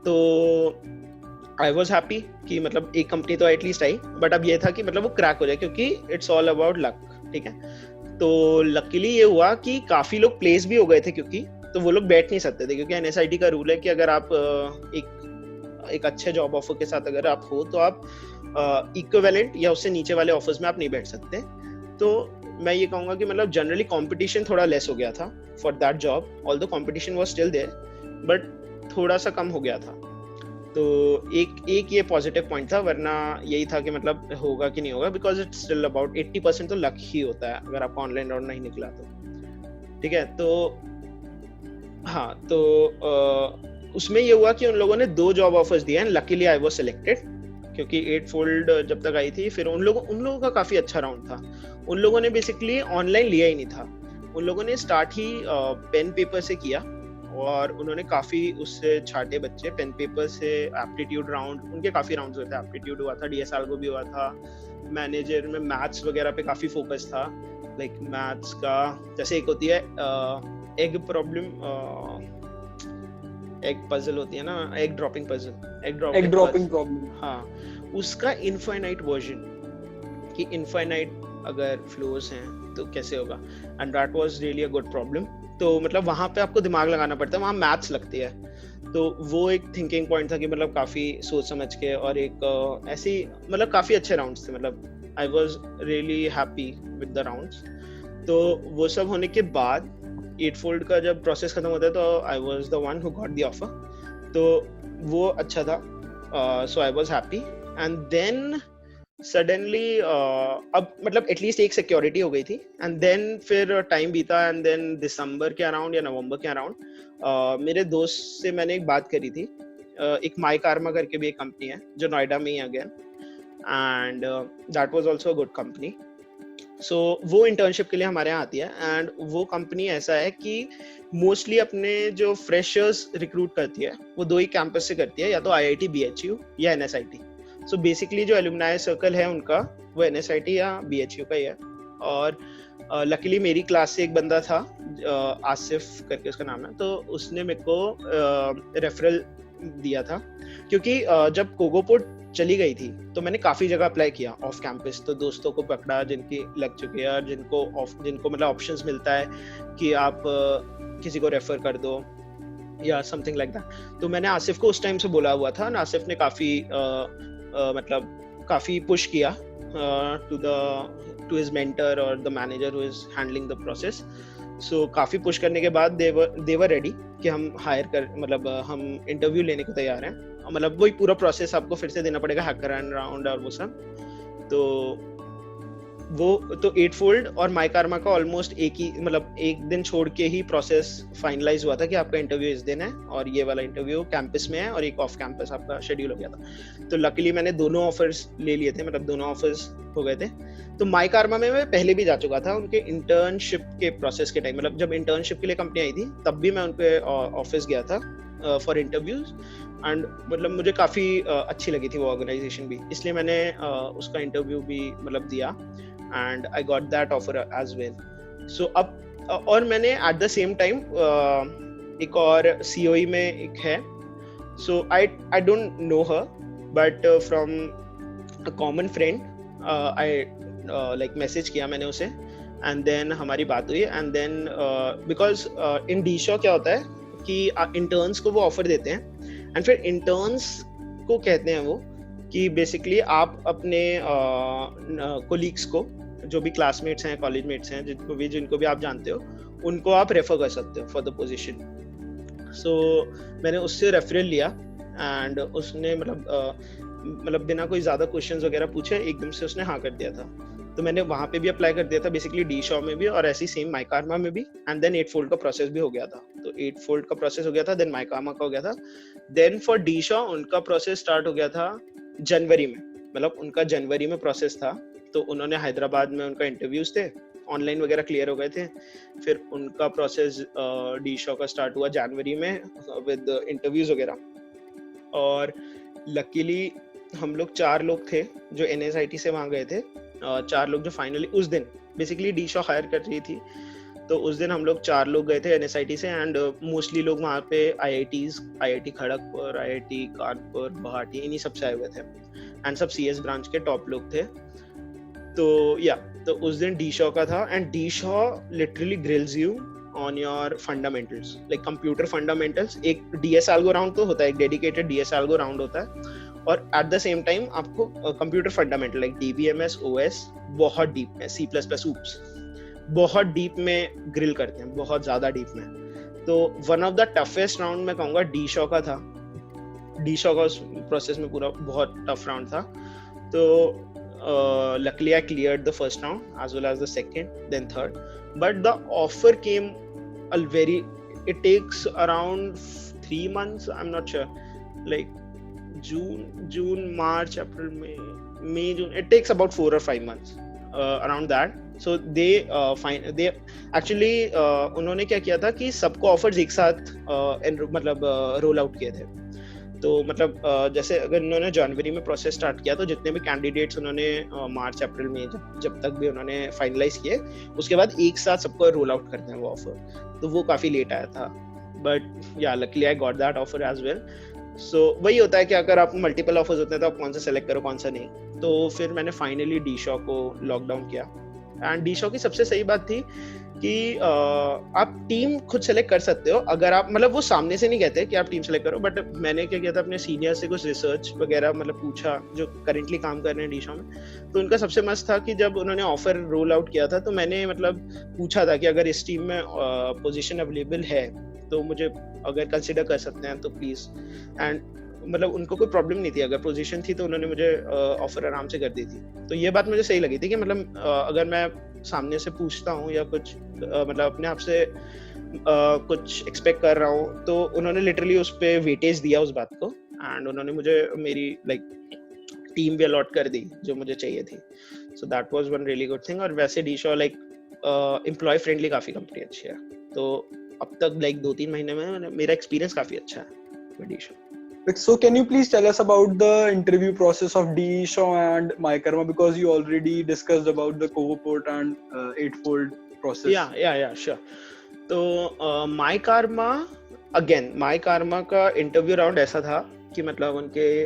तो आई वॉज हैप्पी कि मतलब एक कंपनी तो एटलीस्ट आई, बट अब ये था कि मतलब वो क्रैक हो जाए, क्योंकि इट्स ऑल अबाउट लक, ठीक है। तो लकीली ये हुआ कि काफी लोग प्लेस भी हो गए थे, क्योंकि तो वो लोग बैठ नहीं सकते थे, क्योंकि एनएसआईटी का रूल है कि अगर आप एक अच्छे जॉब ऑफर के साथ अगर आप हो तो आप इक्विवेलेंट या उससे नीचे वाले ऑफर्स में आप नहीं बैठ सकते। तो मैं ये कहूँगा कि मतलब जनरली कंपटीशन थोड़ा लेस हो गया था for that job, although competition was still there, but थोड़ा सा कम हो गया था। तो एक ये पॉजिटिव पॉइंट था, वरना यही था कि मतलब होगा कि नहीं होगा, बिकॉज इट्स स्टिल अबाउट 80% तो लक ही होता है अगर आपका ऑनलाइन राउंड नहीं निकला तो, ठीक है। तो हाँ, तो उसमें ये हुआ कि उन लोगों ने 2 जॉब ऑफर्स दिए and luckily I was selected, क्योंकि एटफोल्ड जब तक आई थी, फिर उन लोगों का काफी अच्छा राउंड था। उन लोगों ने बेसिकली ऑनलाइन लिया ही नहीं था, उन लोगों ने स्टार्ट ही पेन पेपर से किया, और उन्होंने काफी उससे छाटे बच्चे पेन पेपर से एप्टीट्यूड राउंड, उनके काफी राउंड्स हुए थे, एप्टीट्यूड हुआ था, डीएसआर को भी हुआ था, मैनेजर में मैथ्स वगैरह पे काफी फोकस था, लाइक मैथ्स का जैसे एक होती है एग प्रॉब्लम, एग पजल होती है ना, egg dropping puzzle, egg dropping problem, हाँ, उसका इनफाइनाइट वर्जन कि इनफाइनाइट अगर फ्लोर्स हैं तो कैसे होगा, and that was really a good problem. तो मतलब वहाँ पे आपको दिमाग लगाना पड़ता है, वहाँ मैथ्स लगती है, तो वो एक थिंकिंग पॉइंट था कि मतलब काफी सोच समझ के, और एक ऐसी मतलब काफी अच्छे राउंड्स थे, मतलब I was really happy with the rounds. तो वो सब होने के बाद 8fold का जब प्रोसेस खत्म होता है तो I was the one who got the offer, तो वो अच्छा था, so I was happy. And then suddenly अब मतलब एटलीस्ट एक सिक्योरिटी हो गई थी, एंड देन फिर टाइम बीता, एंड देन दिसंबर के अराउंड या नवंबर के अराउंड मेरे दोस्त से मैंने एक बात करी थी, एक माई कार्मा करके भी एक कंपनी है जो नोएडा में ही again, and that was also a good company. So वो इंटर्नशिप के लिए हमारे यहाँ आती है, एंड वो कंपनी ऐसा है कि मोस्टली अपने जो फ्रेशर्स रिक्रूट करती है वो 2 ही कैंपस से करती है, या तो IIT BHU या NSIT। सो बेसिकली जो एलुमनाई सर्कल है उनका वो NSIT या BHU का ही है। और लकीली मेरी क्लास से एक बंदा था, आसिफ करके उसका नाम है, तो उसने मेरे को रेफरल दिया था, क्योंकि जब कोगोपोर्ट चली गई थी तो मैंने काफी जगह अप्लाई किया ऑफ कैंपस, तो दोस्तों को पकड़ा जिनकी लग चुकी है, जिनको मतलब ऑप्शंस मिलता है कि आप किसी को रेफर कर दो या समथिंग लाइक दैट। तो मैंने आसिफ को उस टाइम से बोला हुआ था, आसिफ ने काफी मतलब काफी पुश किया टू हिज मेंटर और the manager who is handling the process. So काफी पुश करने के बाद दे वर रेडी कि हम हायर कर, मतलब हम इंटरव्यू लेने को तैयार हैं, मतलब वही पूरा प्रोसेस आपको फिर से देना पड़ेगा, हैकर राउंड और वो सब। तो वो तो 8fold और माई कार्मा का ऑलमोस्ट एक ही, मतलब एक दिन छोड़ के ही प्रोसेस फाइनलाइज हुआ था कि आपका इंटरव्यू इस दिन है और ये वाला इंटरव्यू कैंपस में है और एक ऑफ कैंपस आपका शेड्यूल हो गया था। तो लकीली मैंने दोनों ऑफर्स ले लिए थे, मतलब दोनों ऑफर्स हो गए थे। तो माई कार्मा में मैं पहले भी जा चुका था उनके इंटर्नशिप के प्रोसेस के टाइम, मतलब जब इंटर्नशिप के लिए कंपनी आई थी तब भी मैं उनके ऑफिस गया था फॉर इंटरव्यूज, एंड मतलब मुझे काफी अच्छी लगी थी वो ऑर्गेनाइजेशन भी, इसलिए मैंने उसका इंटरव्यू भी मतलब दिया, and I got that offer as well. So अब और मैंने at the same time एक और COE में एक है, so I don't know her but from a common friend I like message किया मैंने उसे, and then हमारी बात हुई, and then because in D-Shaw क्या होता है कि interns को वो ऑफर देते हैं, and फिर interns को कहते हैं वो कि बेसिकली आप अपने कोलीग्स को, जो भी क्लासमेट्स हैं, कॉलेजमेट्स हैं, जिनको भी आप जानते हो, उनको आप रेफर कर सकते हो फॉर द पोजीशन। सो मैंने उससे रेफरल लिया, एंड उसने मतलब बिना कोई ज्यादा क्वेश्चंस वगैरह पूछे एकदम से उसने हाँ कर दिया था। तो मैंने वहाँ पे भी अप्लाई कर दिया था, बेसिकली D-Shaw में भी और ऐसी सेम माई कार्मा में भी, एंड देन 8fold का प्रोसेस भी हो गया था। तो 8fold का प्रोसेस हो गया था, देन माई कार्मा का हो गया था, देन फॉर D-Shaw उनका प्रोसेस स्टार्ट हो गया था जनवरी में, मतलब उनका जनवरी में प्रोसेस था। तो उन्होंने हैदराबाद में उनका इंटरव्यूज थे, ऑनलाइन वगैरह क्लियर हो गए थे, फिर उनका प्रोसेस D-Shaw का स्टार्ट हुआ जनवरी में विद इंटरव्यूज वगैरह। और लकीली हम लोग 4 लोग थे जो NSIT से वहाँ गए थे, 4 लोग जो फाइनली उस दिन बेसिकली D-Shaw हायर कर रही थी, तो उस दिन हम लोग 4 लोग गए थे NSIT से, एंड मोस्टली लोग वहाँ पे IIT खड़गपुर, IIT कानपुर, गुवाहाटी, इन्हीं सब से आए हुए थे, एंड सब CS ब्रांच के टॉप लोग थे। तो उस दिन D-Shaw का था, and D-Shaw literally grills you on your fundamentals, like computer fundamentals. एक DS algo राउंड तो होता है, एक डेडिकेटेड DS algo राउंड होता है, और एट द सेम टाइम आपको computer fundamental like DBMS, OS बहुत डीप में, C++, oops बहुत डीप में ग्रिल करते हैं, बहुत ज्यादा डीप में। तो one of the toughest round मैं कहूँगा D-Shaw का था। D-Shaw का उस प्रोसेस में पूरा बहुत टफ राउंड था। तो luckily I cleared the first round as well as the second, then third, but the offer came it takes around 3 months, I'm not sure, like June, March, April, May, June, it takes about 4 or 5 months around that so they actually उन्होंने क्या किया था कि सबको offers एक साथ मतलब roll out किए थे। तो मतलब जैसे अगर उन्होंने जनवरी में प्रोसेस स्टार्ट किया तो जितने भी कैंडिडेट्स उन्होंने मार्च अप्रैल में जब तक भी उन्होंने फाइनलाइज किए, उसके बाद एक साथ सबको रोल आउट करते हैं वो ऑफर। तो वो काफी लेट आया था, बट या luckily I got that offer as well. So वही होता है कि अगर आप मल्टीपल ऑफर्स होते हैं तो आप कौन सा सेलेक्ट करो कौन सा नहीं। तो फिर मैंने फाइनली डीशॉ को लॉकडाउन किया। एंड डीशॉ की सबसे सही बात थी कि आप टीम खुद सेलेक्ट कर सकते हो, अगर आप मतलब वो सामने से नहीं कहते कि आप टीम सेलेक्ट करो, बट मैंने क्या किया था अपने सीनियर से कुछ रिसर्च वगैरह मतलब पूछा जो करेंटली काम कर रहे हैं डीशॉ में। तो उनका सबसे मस्त था कि जब उन्होंने ऑफर रोल आउट किया था तो मैंने मतलब पूछा था कि अगर इस टीम में पोजीशन अवेलेबल है तो मुझे अगर कंसिडर कर सकते हैं तो प्लीज। एंड मतलब उनको कोई प्रॉब्लम नहीं थी, अगर पोजीशन थी तो उन्होंने मुझे ऑफर आराम से कर दी थी। तो ये बात मुझे सही लगी थी कि मतलब अगर मैं सामने से पूछता हूँ या कुछ मतलब अपने आप से कुछ एक्सपेक्ट कर रहा हूँ तो उन्होंने लिटरली उस पे वेटेज दिया उस बात को। एंड उन्होंने मुझे मेरी लाइक टीम भी अलॉट कर दी जो मुझे चाहिए थी। So that was one really good thing. और वैसे डीशॉ लाइक एम्प्लॉय फ्रेंडली काफी कंपनी अच्छी है, तो अब तक लाइक 2-3 महीने में मेरा एक्सपीरियंस काफी अच्छा है डीशॉ। So can you please tell us about the interview process of DShaw and MyKarma, because you already discussed about the Covaport and Eightfold process. Yeah, sure. तो MyKarma का इंटरव्यू राउंड ऐसा था कि मतलब उनके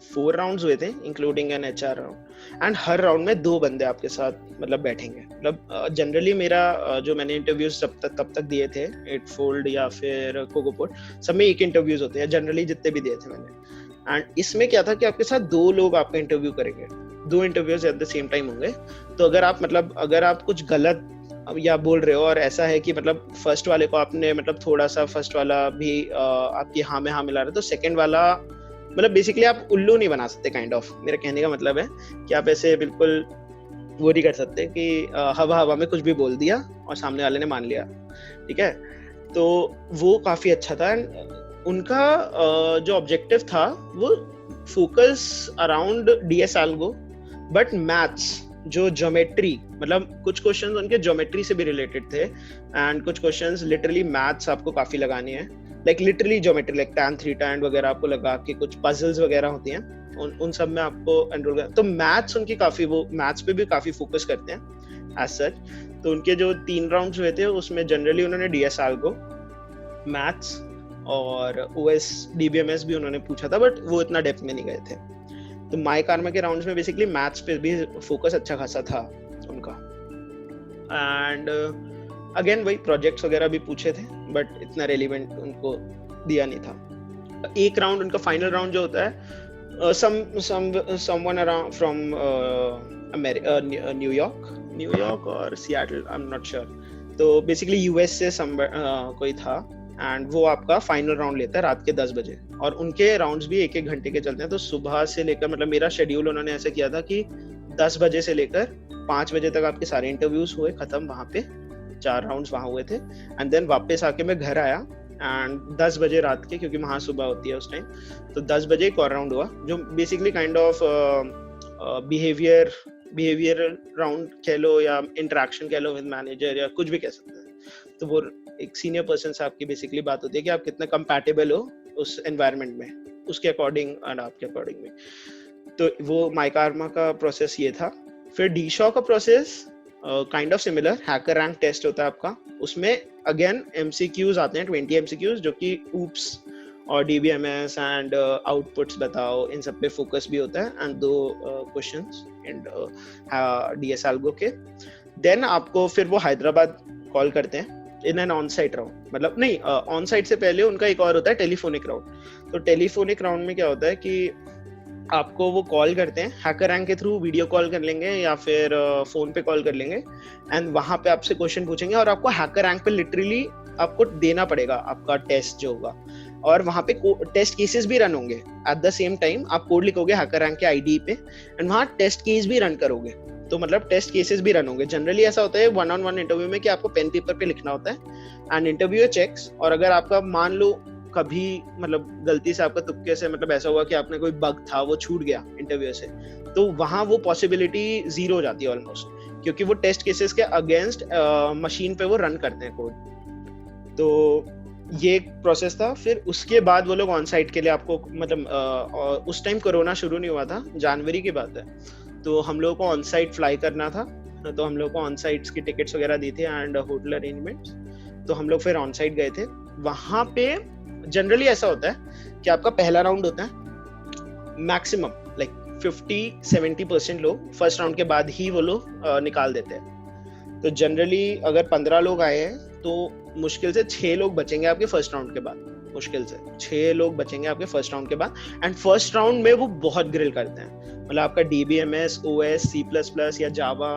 4 राउंड्स हुए थे including an HR round. And हर राउंड में 2 बंदे आपके साथ मतलब बैठेंगे। मतलब जनरली मेरा जो मैंने इंटरव्यूज तब तक दिए थे एटफोल्ड या फिर कोकोपोर्ट, सब में 1 इंटरव्यूज होते हैं जनरली जितने भी दिए थे मैंने। एंड इसमें क्या था कि आपके साथ 2 लोग आपका इंटरव्यू करेंगे, 2 interviews at the same time होंगे। तो अगर आप कुछ गलत या बोल रहे हो और ऐसा है कि मतलब फर्स्ट वाले को आपने मतलब थोड़ा सा फर्स्ट वाला भी आपकी हाँ में हाँ मिला रहा है, तो सेकंड वाला मतलब बेसिकली आप उल्लू नहीं बना सकते काइंड ऑफ। मेरा कहने का मतलब है कि आप ऐसे बिल्कुल वो नहीं कर सकते कि हवा में कुछ भी बोल दिया और सामने वाले ने मान लिया, ठीक है। तो वो काफी अच्छा था। एंड उनका जो ऑब्जेक्टिव था वो focus around DS Algo, but maths जो ज्योमेट्री मतलब कुछ क्वेश्चंस उनके ज्योमेट्री से भी रिलेटेड थे। एंड कुछ क्वेश्चंस लिटरली मैथ्स आपको काफी लगानी है, like literally geometry like tan theta and वगैरह आपको लगा के कुछ पजल्स वगैरह होती हैं उन सब में आपको एनरोल करना। तो मैथ्स उनकी काफी वो मैथ्स पे भी काफी फोकस करते हैं एज सच। तो उनके जो 3 राउंड्स हुए थे उसमें जनरली उन्होंने DS Algo, मैथ्स और OS DBMS भी उन्होंने पूछा था, बट वो इतना डेप्थ में नहीं गए थे। तो MyKarma के राउंड्स में बेसिकली मैथ्स पे भी फोकस अच्छा खासा था उनका। एंड अगेन वही प्रोजेक्ट्स वगैरह भी पूछे थे, बट इतना रेलिवेंट उनको दिया नहीं था। एक राउंड उनका फाइनल राउंड जो होता है समवन अराउंड फ्रॉम न्यूयॉर्क और Seattle, I am not sure. तो बेसिकली US से कोई था एंड वो आपका फाइनल राउंड लेता है रात के 10 बजे। और उनके राउंड्स भी 1-1 घंटे के चलते हैं। तो सुबह से लेकर मतलब मेरा शेड्यूल उन्होंने ऐसे किया था कि 10 बजे से लेकर 5 बजे तक आपके सारे इंटरव्यूज हुए खत्म, वहां पे 4 राउंड्स वहां हुए थे। एंड देन वापस आके मैं घर आया एंड 10 बजे रात के, क्योंकि वहां सुबह होती है उस टाइम, तो 10 बजे एक और राउंड हुआ जो basically kind of behaviour round कह लो या इंटरेक्शन कह लो विद मैनेजर या कुछ भी कह सकते हैं। तो वो एक सीनियर पर्सन से आपकी बेसिकली बात होती है कि आप कितना कंपैटिबल हो उस एनवायरनमेंट में, उसके अकॉर्डिंग एंड आपके अकॉर्डिंग में। तो वो MyKarma का प्रोसेस ये था। फिर डीशॉ का process kind of similar, HackerRank test होता है आपका। उसमें अगेन MCQs आते हैं 20 MCQs जो कि oops और DBMS एंड आउटपुट्स बताओ, इन सब पे फोकस भी होता है। And 2 questions and DS Algo के। देन आपको फिर वो हैदराबाद कॉल करते हैं in an on site round, मतलब नहीं ऑन साइट से पहले उनका एक और होता है टेलीफोनिक राउंड। तो टेलीफोनिक राउंड में क्या होता है कि आपको वो कॉल करते हैं हैकर रैंक के थ्रू, वीडियो कॉल कर लेंगे या फिर फोन पे कॉल कर लेंगे। एंड वहां पे आपसे क्वेश्चन पूछेंगे और आपको हैकर रैंक पे लिटरली आपको देना पड़ेगा आपका टेस्ट जो होगा। और वहां पे टेस्ट केसेस भी रन होंगे एट द सेम टाइम। आप कोड लिखोगे हैकर रैंक के आईडी पे एंड वहां टेस्ट केस भी रन करोगे। तो मतलब टेस्ट केसेस भी रन होंगे। जनरली ऐसा होता है 1-on-1 इंटरव्यू में कि आपको पेन पेपर पे लिखना होता है एंड इंटरव्यू चेक्स। और अगर आपका मान लो कभी मतलब गलती से आपका तुक्के से मतलब ऐसा हुआ कि आपने कोई बग था वो छूट गया इंटरव्यू से, तो वहां वो पॉसिबिलिटी 0 हो जाती है ऑलमोस्ट क्योंकि वो टेस्ट केसेस के अगेंस्ट मशीन पे वो रन करते हैं कोड। तो ये एक प्रोसेस था। फिर उसके बाद वो लोग ऑन साइट के लिए आपको मतलब उस टाइम कोरोना शुरू नहीं हुआ था, जनवरी की बात है, तो हम लोगों को ऑन साइट फ्लाई करना था। तो हम लोग को ऑन साइट्स की टिकट्स वगैरह दी थी एंड होटल अरेंजमेंट्स। तो हम लोग फिर ऑन साइट गए थे। वहां पे जनरली ऐसा होता है कि आपका पहला राउंड होता है, मैक्सिमम लाइक 50-70% लोग फर्स्ट राउंड के बाद ही वो लोग निकाल देते हैं। तो जनरली अगर 15 लोग आए हैं तो मुश्किल से 6 लोग बचेंगे आपके फर्स्ट राउंड के बाद, मुश्किल से 6 लोग बचेंगे आपके फर्स्ट राउंड के बाद। एंड फर्स्ट राउंड में वो बहुत ग्रिल करते हैं, मतलब आपका DBMS, OS, C++ या जावा,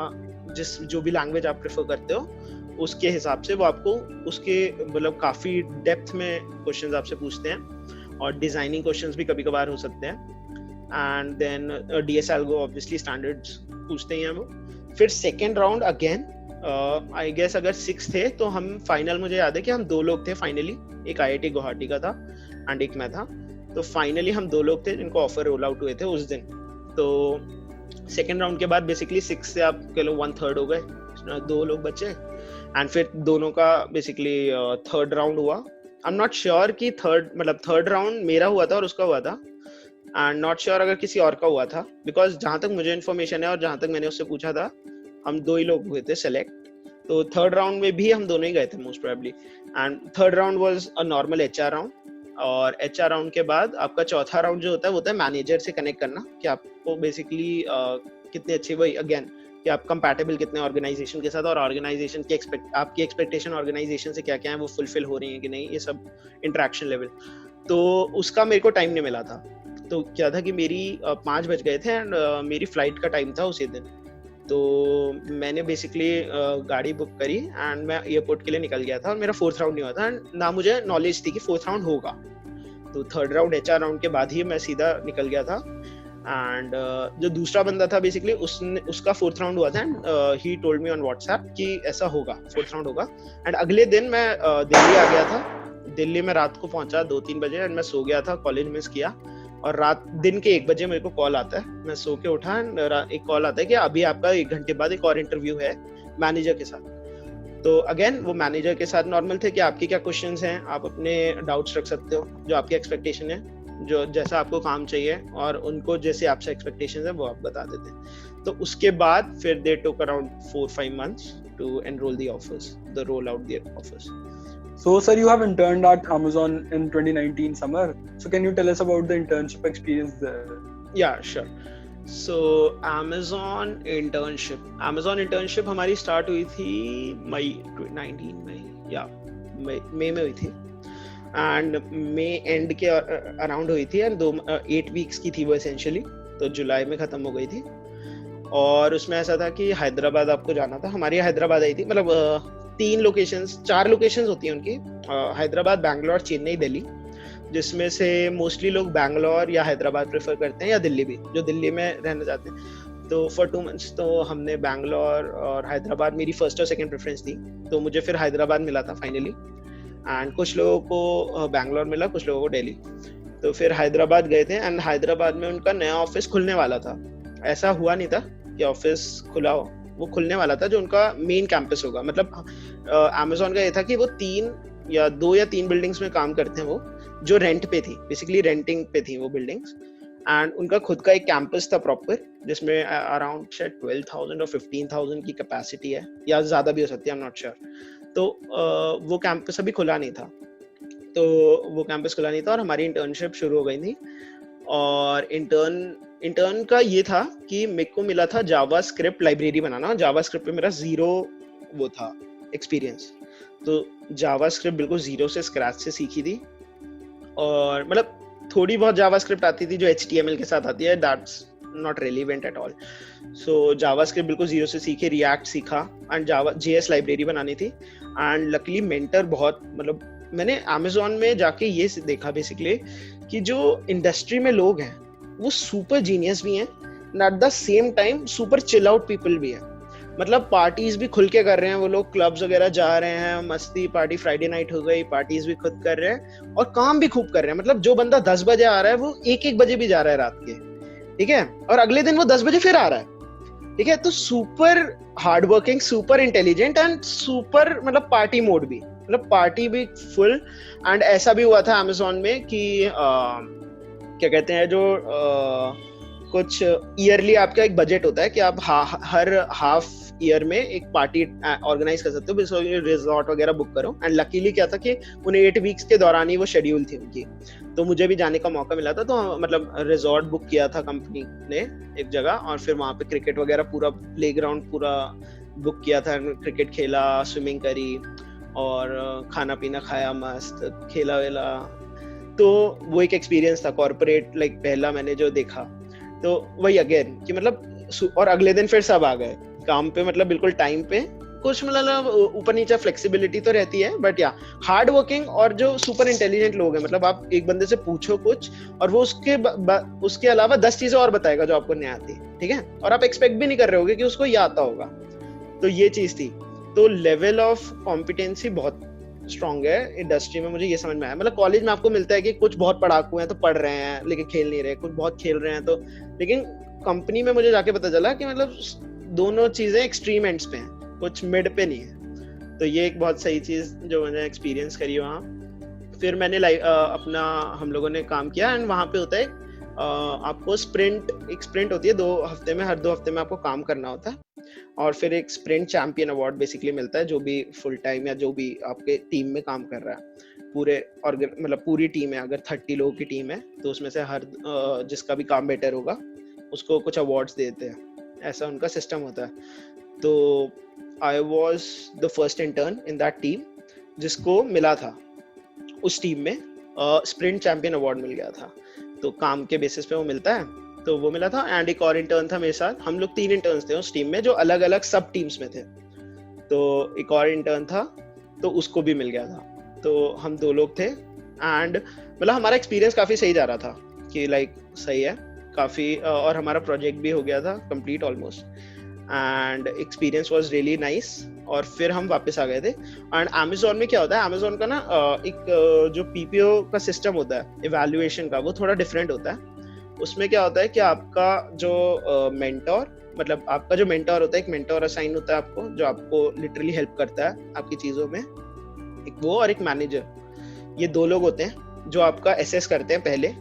जो भी लैंग्वेज आप प्रेफर करते हो उसके हिसाब से वो आपको उसके मतलब काफी डेप्थ में क्वेश्चंस आपसे पूछते हैं, और डिजाइनिंग क्वेश्चंस भी कभी कभार हो सकते हैं। And then DS Algo obviously standards पूछते ही हैं वो। फिर second round again I guess अगर 6 थे तो हम फाइनल, मुझे याद है कि हम 2 लोग थे फाइनली, एक IIT गुवाहाटी का था एंड एक मैं था। तो फाइनली हम 2 लोग थे जिनको ऑफर रोल आउट हुए थे उस दिन। तो सेकेंड राउंड के बाद बेसिकली 6 से आप कह लो 1/3 हो गए, 2 लोग बचे। एंड फिर दोनों का बेसिकली थर्ड राउंड हुआ। आई एम नॉट श्योर कि थर्ड राउंड मेरा हुआ था और उसका हुआ था, एंड नॉट श्योर अगर किसी और का हुआ था, बिकॉज जहां तक मुझे इन्फॉर्मेशन है और जहां तक मैंने उससे पूछा था हम 2 ही लोग हुए थे सेलेक्ट। तो थर्ड राउंड में भी हम दोनों ही गए थे most probably. And third round was a normal HR round, और HR राउंड के बाद आपका चौथा राउंड जो होता है वो होता है मैनेजर से कनेक्ट करना, कि आपको बेसिकली कितने अच्छे, वही अगेन कि आप कंपैटिबल कितने ऑर्गेनाइजेशन के साथ, और ऑर्गेनाइजेशन की आपकी एक्सपेक्टेशन ऑर्गेनाइजेशन से क्या क्या है वो फुलफिल हो रही है कि नहीं, ये सब इंटरेक्शन लेवल। तो उसका मेरे को टाइम नहीं मिला था। तो क्या था कि मेरी 5 बज गए थे एंड मेरी फ्लाइट का टाइम था उसी दिन। तो मैंने बेसिकली गाड़ी बुक करी एंड मैं एयरपोर्ट के लिए निकल गया था, और मेरा 4th राउंड नहीं हुआ था एंड ना मुझे नॉलेज थी कि 4th राउंड होगा। तो थर्ड राउंड HR राउंड के बाद ही मैं सीधा निकल गया था। एंड जो दूसरा बंदा था बेसिकली उसका 4th राउंड हुआ था and he told me on WhatsApp कि ऐसा होगा, 4th राउंड होगा। एंड अगले दिन मैं दिल्ली आ गया था। दिल्ली में रात को पहुंचा 2-3 बजे एंड मैं सो गया था, कॉलेज मिस किया। और दिन के 1 बजे मेरे को कॉल आता है, मैं सो के उठा एंड एक कॉल आता है कि अभी आपका 1 घंटे बाद एक और इंटरव्यू है मैनेजर के साथ। तो अगेन वो मैनेजर के साथ नॉर्मल थे कि आपके क्या क्वेश्चंस हैं, आप अपने डाउट्स रख सकते हो, जो आपकी एक्सपेक्टेशन है, जो जैसा आपको काम चाहिए, और उनको जैसे आपसे एक्सपेक्टेशंस है वो आप बता देते हैं। तो उसके बाद फिर they took around 4-5 months to enrol the offers, the role out the offers. So, sir, you have interned at Amazon in 2019 summer. So, can you tell us about the internship experience there? Yeah, sure. So, Amazon internship हमारी start हुई थी मई 19 मई, या मई में हुई थी and May and के around हुई थी एंड 8 वीक्स की थी वो एसेंशियली। तो जुलाई में खत्म हो गई थी। और उसमें ऐसा था कि हैदराबाद आपको जाना था, हमारी हैदराबाद आई थी, मतलब 4 लोकेशंस होती हैं उनकी, हैदराबाद, बैंगलोर, चेन्नई, दिल्ली, जिसमें से मोस्टली लोग बैंगलोर या हैदराबाद प्रेफर करते हैं, या दिल्ली भी, जो दिल्ली में रहना चाहते हैं। तो फॉर 2 months तो हमने बैंगलोर और हैदराबाद, मेरी फर्स्ट और सेकंड प्रेफरेंस थी, तो मुझे फिर हैदराबाद मिला था फाइनली। एंड कुछ लोगों को बैंगलोर मिला, कुछ लोगों को दिल्ली। तो फिर हैदराबाद गए थे एंड हैदराबाद में उनका नया ऑफिस खुलने वाला था। ऐसा हुआ नहीं था कि ऑफिस खुला हो, वो खुलने वाला था जो उनका मेन कैंपस होगा। मतलब Amazon का ये था कि वो 2 या 3 बिल्डिंग्स में काम करते हैं वो, जो रेंट पे थी, बेसिकली रेंटिंग पे थी वो बिल्डिंग्स। एंड उनका खुद का एक कैंपस था प्रॉपर, जिसमें अराउंड 12,000 और 15,000 की कैपेसिटी है, या ज्यादा भी हो सकती है, आई एम नॉट श्योर। तो वो कैंपस अभी खुला नहीं था, और हमारी इंटर्नशिप शुरू हो गई थी। और इंटर्न का ये था कि मेरे को मिला था जावास्क्रिप्ट लाइब्रेरी बनाना। जावास्क्रिप्ट पे मेरा 0 वो था एक्सपीरियंस, तो जावास्क्रिप्ट बिल्कुल 0 से स्क्रैच से सीखी थी। और मतलब थोड़ी बहुत जावास्क्रिप्ट आती थी जो HTML के साथ आती है, that's not relevant at all. So JavaScript बिल्कुल 0 से सीखे, रिएक्ट सीखा एंड जावा JS लाइब्रेरी बनानी थी। एंड लकीली मेंटर बहुत, मतलब मैंने Amazon में जाके ये देखा बेसिकली कि जो इंडस्ट्री में लोग हैं वो सुपर जीनियस भी हैं, at the same time super chill out people भी हैं। मतलब पार्टीज भी खुल के कर रहे हैं वो लोग, क्लब्स वगैरह जा रहे हैं, मस्ती पार्टी, फ्राइडे नाइट हो गई, पार्टीज भी खुद कर रहे हैं, और काम भी खूब कर रहे हैं। मतलब जो बंदा 10 बजे आ रहा है वो 1-1 बजे भी जा रहा है रात के, ठीक है, और अगले दिन वो 10 बजे फिर आ रहा है, ठीक है, तो super hard working, super intelligent and super मतलब पार्टी मोड भी, मतलब पार्टी भी फुल। एंड ऐसा भी हुआ था अमेजोन में कि क्या कहते हैं, जो कुछ ईयरली आपका एक बजट होता है कि आप हर हाफ ईयर में एक पार्टी ऑर्गेनाइज कर सकते हो, रिजॉर्ट वगैरह बुक करो। एंड लकीली क्या था कि उन 8 वीक्स के दौरान ही वो शेड्यूल थी उनकी, तो मुझे भी जाने का मौका मिला था। तो मतलब रिजॉर्ट बुक किया था कंपनी ने एक जगह, और फिर वहाँ पे क्रिकेट वगैरह पूरा प्लेग्राउंड पूरा बुक किया था, क्रिकेट खेला, स्विमिंग करी और खाना पीना खाया, मस्त खेला वेला। तो वो एक एक्सपीरियंस था कॉर्पोरेट, लाइक पहला मैंने जो देखा। तो वही अगेन कि मतलब, और अगले दिन फिर सब आ गए काम पे, मतलब बिल्कुल टाइम पे। कुछ मतलब ऊपर नीचे फ्लेक्सिबिलिटी तो रहती है, बट या हार्ड वर्किंग और जो सुपर इंटेलिजेंट लोग हैं, मतलब आप एक बंदे से पूछो कुछ और वो उसके अलावा 10 चीजें और बताएगा जो आपको नहीं आती, ठीक है, और आप एक्सपेक्ट भी नहीं कर रहे होगे कि उसको ये आता होगा। तो ये चीज थी। तो लेवल ऑफ कॉम्पिटेंसी बहुत स्ट्रॉन्ग है इंडस्ट्री में, मुझे ये समझ में आया। मतलब कॉलेज में आपको मिलता है कि कुछ बहुत पढ़ाकू हैं तो पढ़ रहे हैं लेकिन खेल नहीं रहे, कुछ बहुत खेल रहे हैं तो, लेकिन कंपनी में मुझे जाके पता चला कि मतलब दोनों चीजें एक्सट्रीम एंड्स पे हैं, कुछ मिड पे नहीं है। तो ये एक बहुत सही चीज जो मैंने एक्सपीरियंस करी वहाँ। फिर मैंने अपना, हम लोगों ने काम किया एंड वहाँ पे होता है आपको एक स्प्रिंट होती है 2 हफ्ते में, हर 2 हफ्ते में आपको काम करना होता है, और फिर एक स्प्रिंट चैंपियन अवार्ड बेसिकली मिलता है जो भी फुल टाइम या जो भी आपके टीम में काम कर रहा है। पूरे मतलब पूरी टीम है, अगर 30 लोगों की टीम है तो उसमें से हर जिसका भी काम बेटर होगा उसको कुछ अवार्ड्स देते हैं, ऐसा उनका सिस्टम होता है। तो I was the first intern in that team जिसको मिला था उस टीम में स्प्रिंट चैंपियन अवार्ड मिल गया था। तो काम के बेसिस पे वो मिलता है, तो वो मिला था। एंड एक और इंटर्न था मेरे साथ, हम लोग 3 इंटर्न्स थे उस टीम में जो अलग अलग सब टीम्स में थे। तो एक और इंटर्न था तो उसको भी मिल गया था, तो हम 2 लोग थे। एंड मतलब हमारा एक्सपीरियंस काफी सही जा रहा था कि लाइक सही है काफी, और हमारा प्रोजेक्ट भी हो गया था complete almost, and experience was really nice. और फिर हम वापस आ गए थे। एंड अमेजोन में क्या होता है, अमेजोन का ना एक जो पीपीओ का सिस्टम होता है इवैल्यूएशन का, वो थोड़ा डिफरेंट होता है। उसमें क्या होता है कि आपका जो मेंटोर, मतलब आपका जो मेंटोर होता है, एक मेंटोर असाइन होता है आपको जो आपको लिटरली हेल्प करता है आपकी चीजों में, एक वो, और एक मैनेजर। ये 2 लोग होते हैं जो आपका एसेस करते हैं पहले।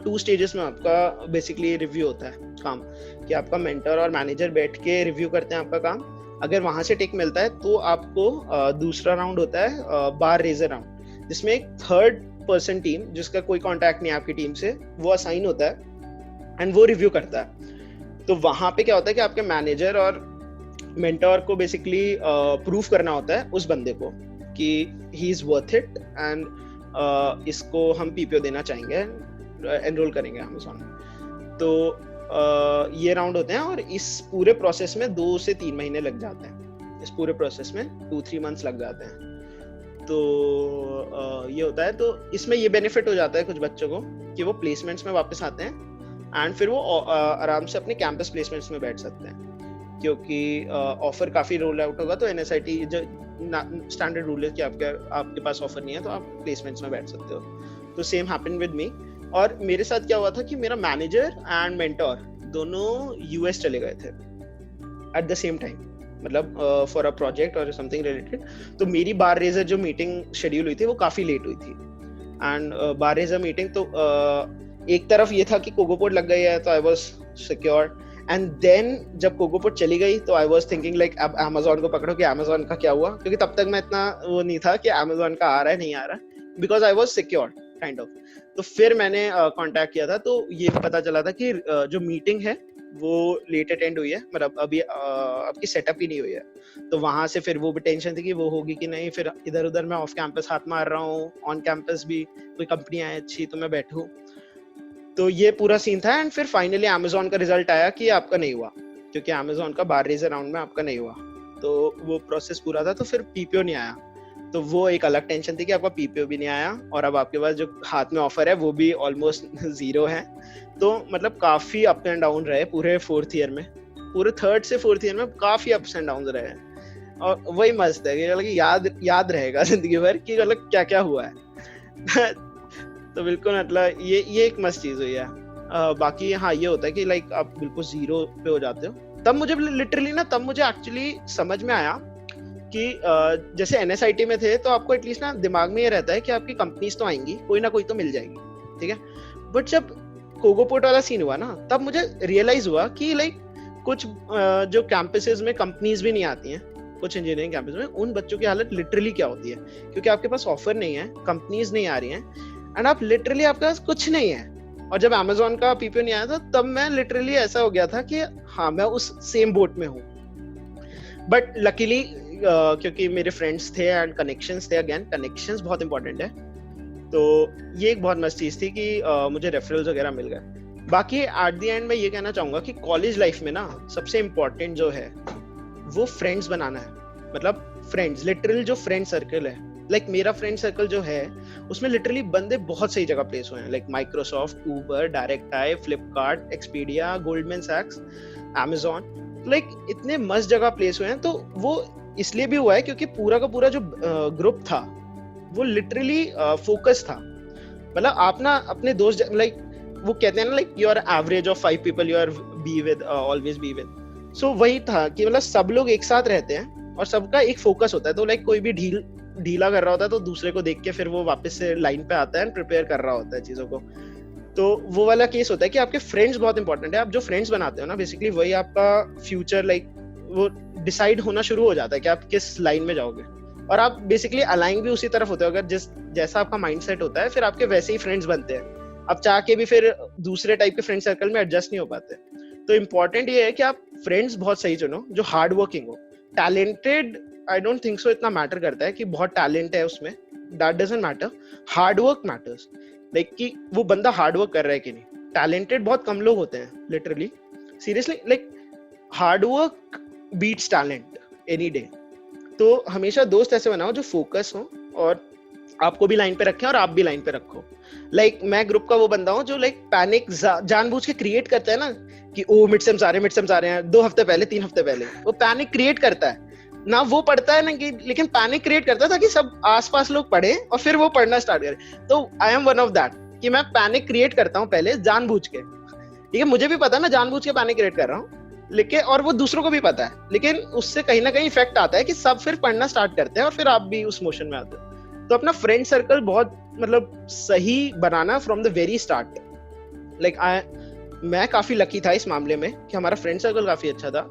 2 स्टेजेस में आपका बेसिकली रिव्यू होता है काम, कि आपका मेंटर और मैनेजर बैठ के रिव्यू करते हैं आपका काम। अगर वहां से टिक मिलता है तो आपको दूसरा राउंड होता है बार रेजर राउंड, जिसमें एक 3rd पर्सन टीम जिसका कोई कांटेक्ट नहीं है आपकी टीम से, वो असाइन होता है एंड वो रिव्यू करता है। तो वहां पे क्या होता है कि आपके मैनेजर और मेंटर को बेसिकली प्रूफ करना होता है उस बंदे को कि he is worth it and इसको हम पीपीओ देना चाहेंगे, एनरोल करेंगे अमेज़न में। तो ये राउंड होते हैं और इस पूरे प्रोसेस में 2 से 3 महीने लग जाते हैं। इस पूरे प्रोसेस में 2-3 मंथ्स लग जाते हैं। तो ये होता है। तो इसमें ये बेनिफिट हो जाता है कुछ बच्चों को कि वो प्लेसमेंट्स में वापस आते हैं एंड फिर वो आराम से अपने कैंपस प्लेसमेंट्स में बैठ सकते हैं, क्योंकि ऑफर काफी रोल आउट होगा। तो एनएसआईटी जो स्टैंडर्ड रूल है कि आपके पास ऑफर नहीं है तो आप प्लेसमेंट्स में बैठ सकते हो। तो सेम हैपेंड विद मी। और मेरे साथ क्या हुआ था कि मेरा मैनेजर एंड मेंटर दोनों यूएस चले गए थे एट द सेम टाइम, मतलब फॉर अ प्रोजेक्ट और समथिंग रिलेटेड। तो मेरी बार रेजर जो मीटिंग शेड्यूल हुई थी वो काफी लेट हुई थी। एंड बार रेजर मीटिंग तो एक तरफ ये था कि कोकोपोड लग गई है तो I was secure, and then जब कोकोपोड चली गई तो आई वाज थिंकिंग लाइक अब अमेज़न को पकड़ो कि अमेज़न का क्या हुआ, क्योंकि तब तक मैं इतना वो नहीं था कि अमेज़न का आ रहा है नहीं आ रहा है, because I was secure kind of. तो फिर मैंने कांटेक्ट किया था, तो ये पता चला था कि जो मीटिंग है वो लेट अटेंड हुई है, मतलब अभी आपकी सेटअप ही नहीं हुई है। तो वहां से फिर वो भी टेंशन थी कि वो होगी कि नहीं। फिर इधर उधर मैं ऑफ कैंपस हाथ मार रहा हूँ, ऑन कैंपस भी कोई कंपनी आए अच्छी तो मैं बैठूं। तो ये पूरा सीन था। एंड फिर फाइनली अमेज़न का रिजल्ट आया कि आपका नहीं हुआ, क्योंकि अमेज़न का बार रेजर राउंड में आपका नहीं हुआ। तो वो प्रोसेस पूरा था, तो फिर पीपीओ नहीं आया। तो वो एक अलग टेंशन थी कि आपका पीपीओ भी नहीं आया और अब आपके पास जो हाथ में ऑफर है वो भी ऑलमोस्ट 0 है। तो मतलब काफी अप एंड डाउन रहे पूरे 4th ईयर में, पूरे 3rd से 4th ईयर में काफी अप्स एंड डाउन रहे। और वही मस्त है कि याद रहेगा जिंदगी भर कि मतलब क्या क्या हुआ है। तो बिल्कुल मतलब ये एक मस्त चीज हुई है। बाकी हाँ ये होता है कि लाइक आप बिल्कुल 0 पे हो जाते हो तब मुझे लिटरली ना, तब मुझे एक्चुअली समझ में आया कि जैसे NSIT में थे तो आपको एटलीस्ट ना दिमाग में ये रहता है कि आपकी कंपनीज तो आएंगी, कोई ना कोई तो मिल जाएगी, ठीक है। बट जब कोगोपोर्ट वाला सीन हुआ ना, तब मुझे रियलाइज हुआ कि लाइक कुछ जो कैंपसेस में कंपनीज भी नहीं आती हैं, कुछ इंजीनियरिंग कैंपस में, उन बच्चों की हालत लिटरली क्या होती है, क्योंकि आपके पास ऑफर नहीं है, कंपनीज नहीं आ रही हैं, एंड आप लिटरली, आपके पास कुछ नहीं है। और जब Amazon का PPO नहीं आया था, तब मैं लिटरली ऐसा हो गया था कि हाँ, मैं उस सेम बोट में हूँ। बट लकीली क्योंकि मेरे फ्रेंड्स थे एंड कनेक्शंस थे, अगेन कनेक्शंस बहुत इंपॉर्टेंट है, तो ये एक बहुत मस्त चीज थी कि मुझे रेफरल्स वगैरह मिल गए। बाकी एट द एंड मैं ये कहना चाहूंगा कि कॉलेज लाइफ में ना सबसे इम्पोर्टेंट जो है वो फ्रेंड्स बनाना है। मतलब फ्रेंड्स, लिटरल जो फ्रेंड सर्कल है, लाइक मेरा फ्रेंड सर्कल जो है उसमें लिटरली बंदे बहुत सही जगह प्लेस हुए हैं, like Microsoft, Uber, Directi, Flipkart, Expedia, Goldman सैक्स, Amazon, लाइक इतने मस्त जगह प्लेस हुए हैं। तो वो इसलिए भी हुआ है क्योंकि पूरा का पूरा जो ग्रुप था वो लिटरली फोकस था। मतलब आप ना अपने दोस्त, लाइक वो कहते हैं ना, like you are average of 5 people you are be with, always be with. So वही था कि मतलब सब लोग एक साथ रहते हैं और सबका एक फोकस होता है। तो लाइक कोई भी ढीला कर रहा होता है तो दूसरे को देख के फिर वो वापस से लाइन पे आता है एंड प्रिपेयर कर रहा होता है चीजों को। तो वो वाला केस होता है कि आपके फ्रेंड्स बहुत इंपॉर्टेंट है। आप जो फ्रेंड्स बनाते हो ना, बेसिकली वही आपका फ्यूचर, लाइक वो डिसाइड होना शुरू हो जाता है कि आप किस लाइन में जाओगे, और आप बेसिकली अलाइन भी उसी तरफ होते हो। अगर जैसा आपका माइंडसेट होता है, फिर आपके वैसे ही फ्रेंड्स बनते हैं। आप चाह के भी फिर दूसरे टाइप के फ्रेंड सर्कल में एडजस्ट नहीं हो पाते। तो इम्पोर्टेंट ये है कि आप फ्रेंड्स बहुत सही चुनो, जो हार्ड वर्किंग हो। Talented I don't think so इतना मैटर करता है कि बहुत टैलेंट है उसमें, that doesn't matter. Hard work matters, like कि वो बंदा हार्ड वर्क कर रहा है कि नहीं। टैलेंटेड बहुत कम लोग होते हैं literally, seriously, like hard work beats talent any day. तो हमेशा दोस्त ऐसे बनाओ जो फोकस हो और आपको भी लाइन पे रखें और आप भी लाइन पे रखो। लाइक मैं ग्रुप का वो बंदा हूँ जो लाइक पैनिक जानबूझ के क्रिएट करता है ना, कि ओ मिडसेम्स आ रहे हैं 2 हफ्ते पहले, 3 हफ्ते पहले, वो पैनिक क्रिएट करता है ना। वो पढ़ता है ना कि, लेकिन पैनिक क्रिएट करता है ताकि सब आसपास लोग पढ़े और फिर वो पढ़ना स्टार्ट करें। तो I am one of that कि मैं पैनिक क्रिएट करता हूँ पहले जानबूझ के। ठीक है, मुझे भी पता है मैं जानबूझ के पैनिक क्रिएट कर रहा हूँ, लेकिन और वो दूसरों को भी पता है, लेकिन उससे कहीं ना कहीं इफेक्ट आता है कि सब फिर पढ़ना स्टार्ट करते हैं और फिर आप भी उस मोशन में आते हो। तो अपना फ्रेंड सर्कल बहुत मतलब सही बनाना from the very start. Like मैं काफी लकी था इस मामले में कि हमारा फ्रेंड सर्कल काफी अच्छा था।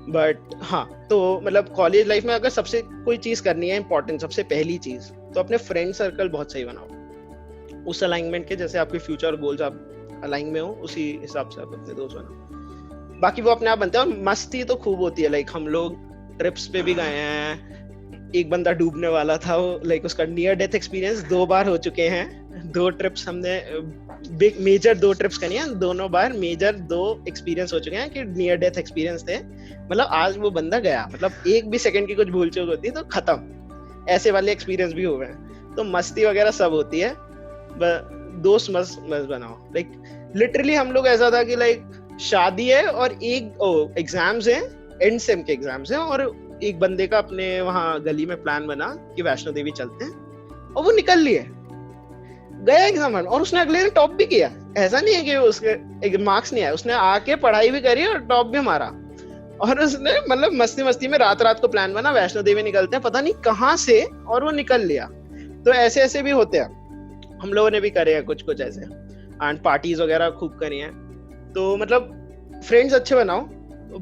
बट हाँ, तो मतलब कॉलेज लाइफ में अगर सबसे कोई चीज करनी है इंपॉर्टेंट, सबसे पहली चीज तो अपने फ्रेंड सर्कल बहुत सही बनाओ, उस अलाइनमेंट के, जैसे आपके फ्यूचर गोल्स आप अलाइन में हो उसी हिसाब से आप अपने दोस्त बनाओ। बाकी वो अपने आप बनते हैं। और मस्ती तो खूब होती है, लाइक हम लोग ट्रिप्स पे भी गए हैं। एक बंदा डूबने वाला था, लाइक उसका नियर डेथ एक्सपीरियंस 2 बार हो चुके हैं। 2 ट्रिप्स हमने बिग मेजर 2 ट्रिप्स करी हैं, दोनों बार मेजर 2 एक्सपीरियंस हो चुके हैं कि नियर डेथ एक्सपीरियंस थे। मतलब आज वो बंदा गया, मतलब एक भी सेकंड की कुछ भूल चूक होती तो खत्म। ऐसे वाले एक्सपीरियंस भी हुए हैं। तो मस्ती वगैरह सब होती है, दोस्त मस्त बनाओ। लाइक लिटरली हम लोग ऐसा था कि लाइक शादी है और एक एग्जाम्स हैं, एंड सेम के एग्जाम्स हैं, और एक बंदे का अपने वहां गली में प्लान बना कि वैष्णो देवी चलते हैं, और वो निकल लिए, गया एग्जाम और उसने अगले दिन टॉप भी किया। ऐसा नहीं है कि उसके मार्क्स नहीं आए, उसने आके पढ़ाई भी करी और टॉप भी मारा। और उसने मतलब मस्ती मस्ती में रात को प्लान बना वैष्णो देवी निकलते हैं, पता नहीं कहाँ से, और वो निकल लिया। तो ऐसे ऐसे भी होते हैं, हम लोगों ने भी करे हैं कुछ ऐसे, एंड पार्टीज वगैरह खूब करी हैं। तो मतलब फ्रेंड्स अच्छे बनाओ,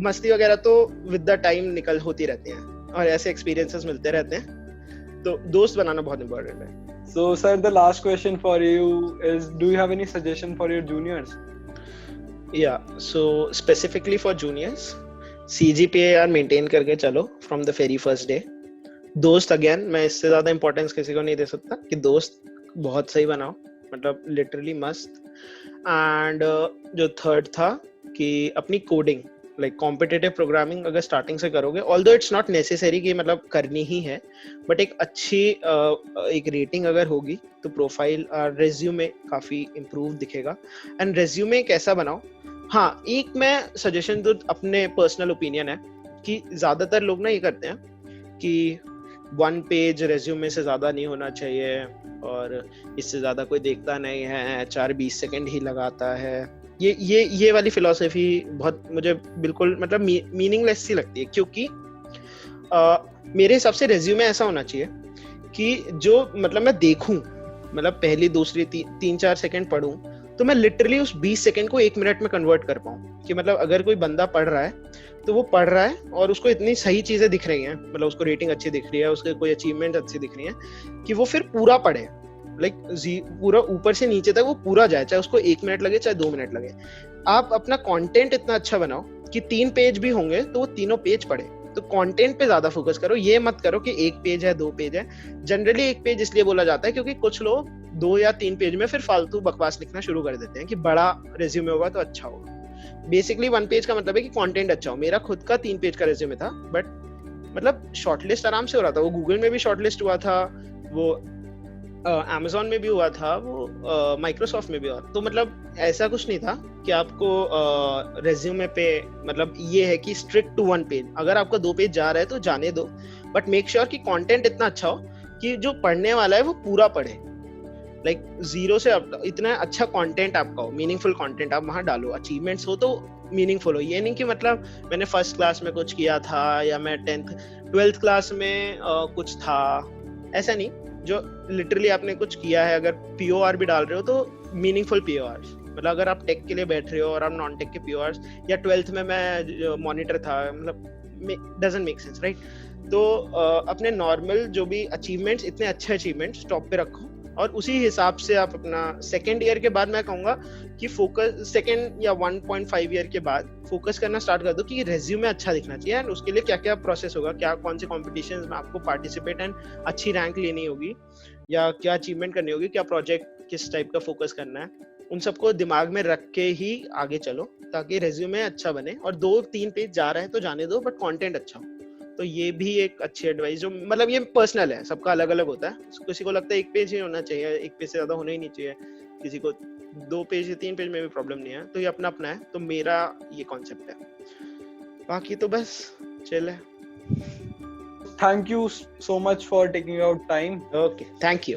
मस्ती वगैरह तो विद द टाइम निकल होती रहती हैं और ऐसे एक्सपीरियंसेस मिलते रहते हैं। तो दोस्त बनाना बहुत इंपॉर्टेंट है। So sir, the last question for you is, do you have any suggestion for your juniors? Yeah, so specifically for juniors, CGPA यार मेंटेन करके चलो from the very first day। दोस्त अगेन मैं इससे ज्यादा इंपॉर्टेंस किसी को नहीं दे सकता कि दोस्त बहुत सही बनाओ, मतलब लिटरली मस्त। एंड जो थर्ड था कि अपनी कोडिंग, लाइक कॉम्पिटिटिव प्रोग्रामिंग अगर स्टार्टिंग से करोगे, ऑल्दो इट्स नॉट नेसेसरी कि मतलब करनी ही है, बट एक अच्छी एक रेटिंग अगर होगी तो प्रोफाइल रेज्यूमे काफी इम्प्रूव दिखेगा। एंड रेज्यूमे कैसा बनाओ, हाँ एक मैं सजेशन तो अपने पर्सनल ओपिनियन है कि ज्यादातर लोग ना ये करते हैं कि 1 पेज रेज्यूमे से ज्यादा नहीं होना चाहिए और इससे ज्यादा कोई देखता नहीं है, 4-20 सेकंड ही लगाता है, ये वाली फिलॉसफी बहुत मुझे बिल्कुल मतलब मीनिंगलेस सी लगती है, क्योंकि मेरे हिसाब से रेज्यूमे ऐसा होना चाहिए कि जो मतलब मैं देखूं, मतलब पहली दूसरी 3-4 सेकंड पढूं, तो मैं लिटरली उस 20 सेकंड को 1 मिनट में कन्वर्ट कर पाऊं। कि मतलब अगर कोई बंदा पढ़ रहा है तो वो पढ़ रहा है और उसको इतनी सही चीजें दिख रही हैं, मतलब उसको रेटिंग अच्छी दिख रही है, उसके कोई अचीवमेंट अच्छी दिख रही है, कि वो फिर पूरा पढ़े, लाइक पूरा ऊपर से नीचे तक वो पूरा जाए, चाहे उसको 1 मिनट लगे चाहे 2 मिनट लगे। आप अपना कंटेंट इतना अच्छा बनाओ कि 3 पेज भी होंगे तो वो तीनों पेज पढ़े। तो कंटेंट पे ज्यादा फोकस करो, ये मत करो कि 1 पेज है 2 पेज है। जनरली 1 पेज इसलिए बोला जाता है क्योंकि कुछ लोग 2 या 3 पेज में फिर फालतू बकवास लिखना शुरू कर देते हैं कि बड़ा रेज्यूमे होगा तो अच्छा होगा। बेसिकली 1 पेज का मतलब है कि कंटेंट अच्छा हो। मेरा खुद का 3 पेज का रेज्यूमे था, बट मतलब शॉर्टलिस्ट आराम से हो रहा था, वो गूगल में भी शॉर्टलिस्ट हुआ था, वो अमेज़न में भी हुआ था, वो माइक्रोसॉफ्ट में भी हुआ। तो मतलब ऐसा कुछ नहीं था कि आपको रेज्यूमे पे मतलब ये है कि स्ट्रिक्ट टू 1 पेज। अगर आपका 2 पेज जा रहा है तो जाने दो, बट मेक श्योर कि कंटेंट इतना अच्छा हो कि जो पढ़ने वाला है वो पूरा पढ़े। लाइक जीरो से इतना अच्छा कंटेंट आपका हो, मीनिंगफुल कंटेंट आप वहां डालो, अचीवमेंट्स हो तो मीनिंगफुल हो। ये नहीं कि मतलब मैंने फर्स्ट क्लास में कुछ किया था या मैं 12th क्लास में कुछ था, ऐसा नहीं। जो लिटरली आपने कुछ किया है, अगर पीओआर भी डाल रहे हो तो मीनिंगफुल पीओआर, मतलब अगर आप टेक के लिए बैठ रहे हो और आप नॉन टेक के पीओआर, या 12th में मैं मॉनिटर था, मतलब डजंट मेक सेंस, राइट? तो अपने नॉर्मल जो भी अचीवमेंट्स, इतने अच्छे अचीवमेंट्स टॉप पे रखो, और उसी हिसाब से आप अपना सेकेंड ईयर के बाद मैं कहूंगा कि फोकस, सेकेंड या 1.5 ईयर के बाद फोकस करना स्टार्ट कर दो कि रेज्यूमे अच्छा दिखना चाहिए, एंड उसके लिए क्या क्या प्रोसेस होगा, क्या कौन से कॉम्पिटिशन्स में आपको पार्टिसिपेट एंड अच्छी रैंक लेनी होगी, या क्या अचीवमेंट करनी होगी, क्या प्रोजेक्ट किस टाइप का फोकस करना है, उन सबको दिमाग में रख के ही आगे चलो, ताकि रेज्यूमे अच्छा बने। और 2-3 पेज जा रहे हैं तो जाने दो, बट कंटेंट अच्छा हो। तो ये भी एक अच्छी एडवाइस, जो मतलब ये पर्सनल है, सबका अलग अलग होता है। किसी को लगता है 1 पेज ही होना चाहिए, 1 पेज से ज्यादा होना ही नहीं चाहिए, किसी को 2 पेज या 3 पेज में भी प्रॉब्लम नहीं है। तो ये अपना अपना है, तो मेरा ये कॉन्सेप्ट है, बाकी तो बस चिल है। Thank you so much for taking out time. Okay, thank you.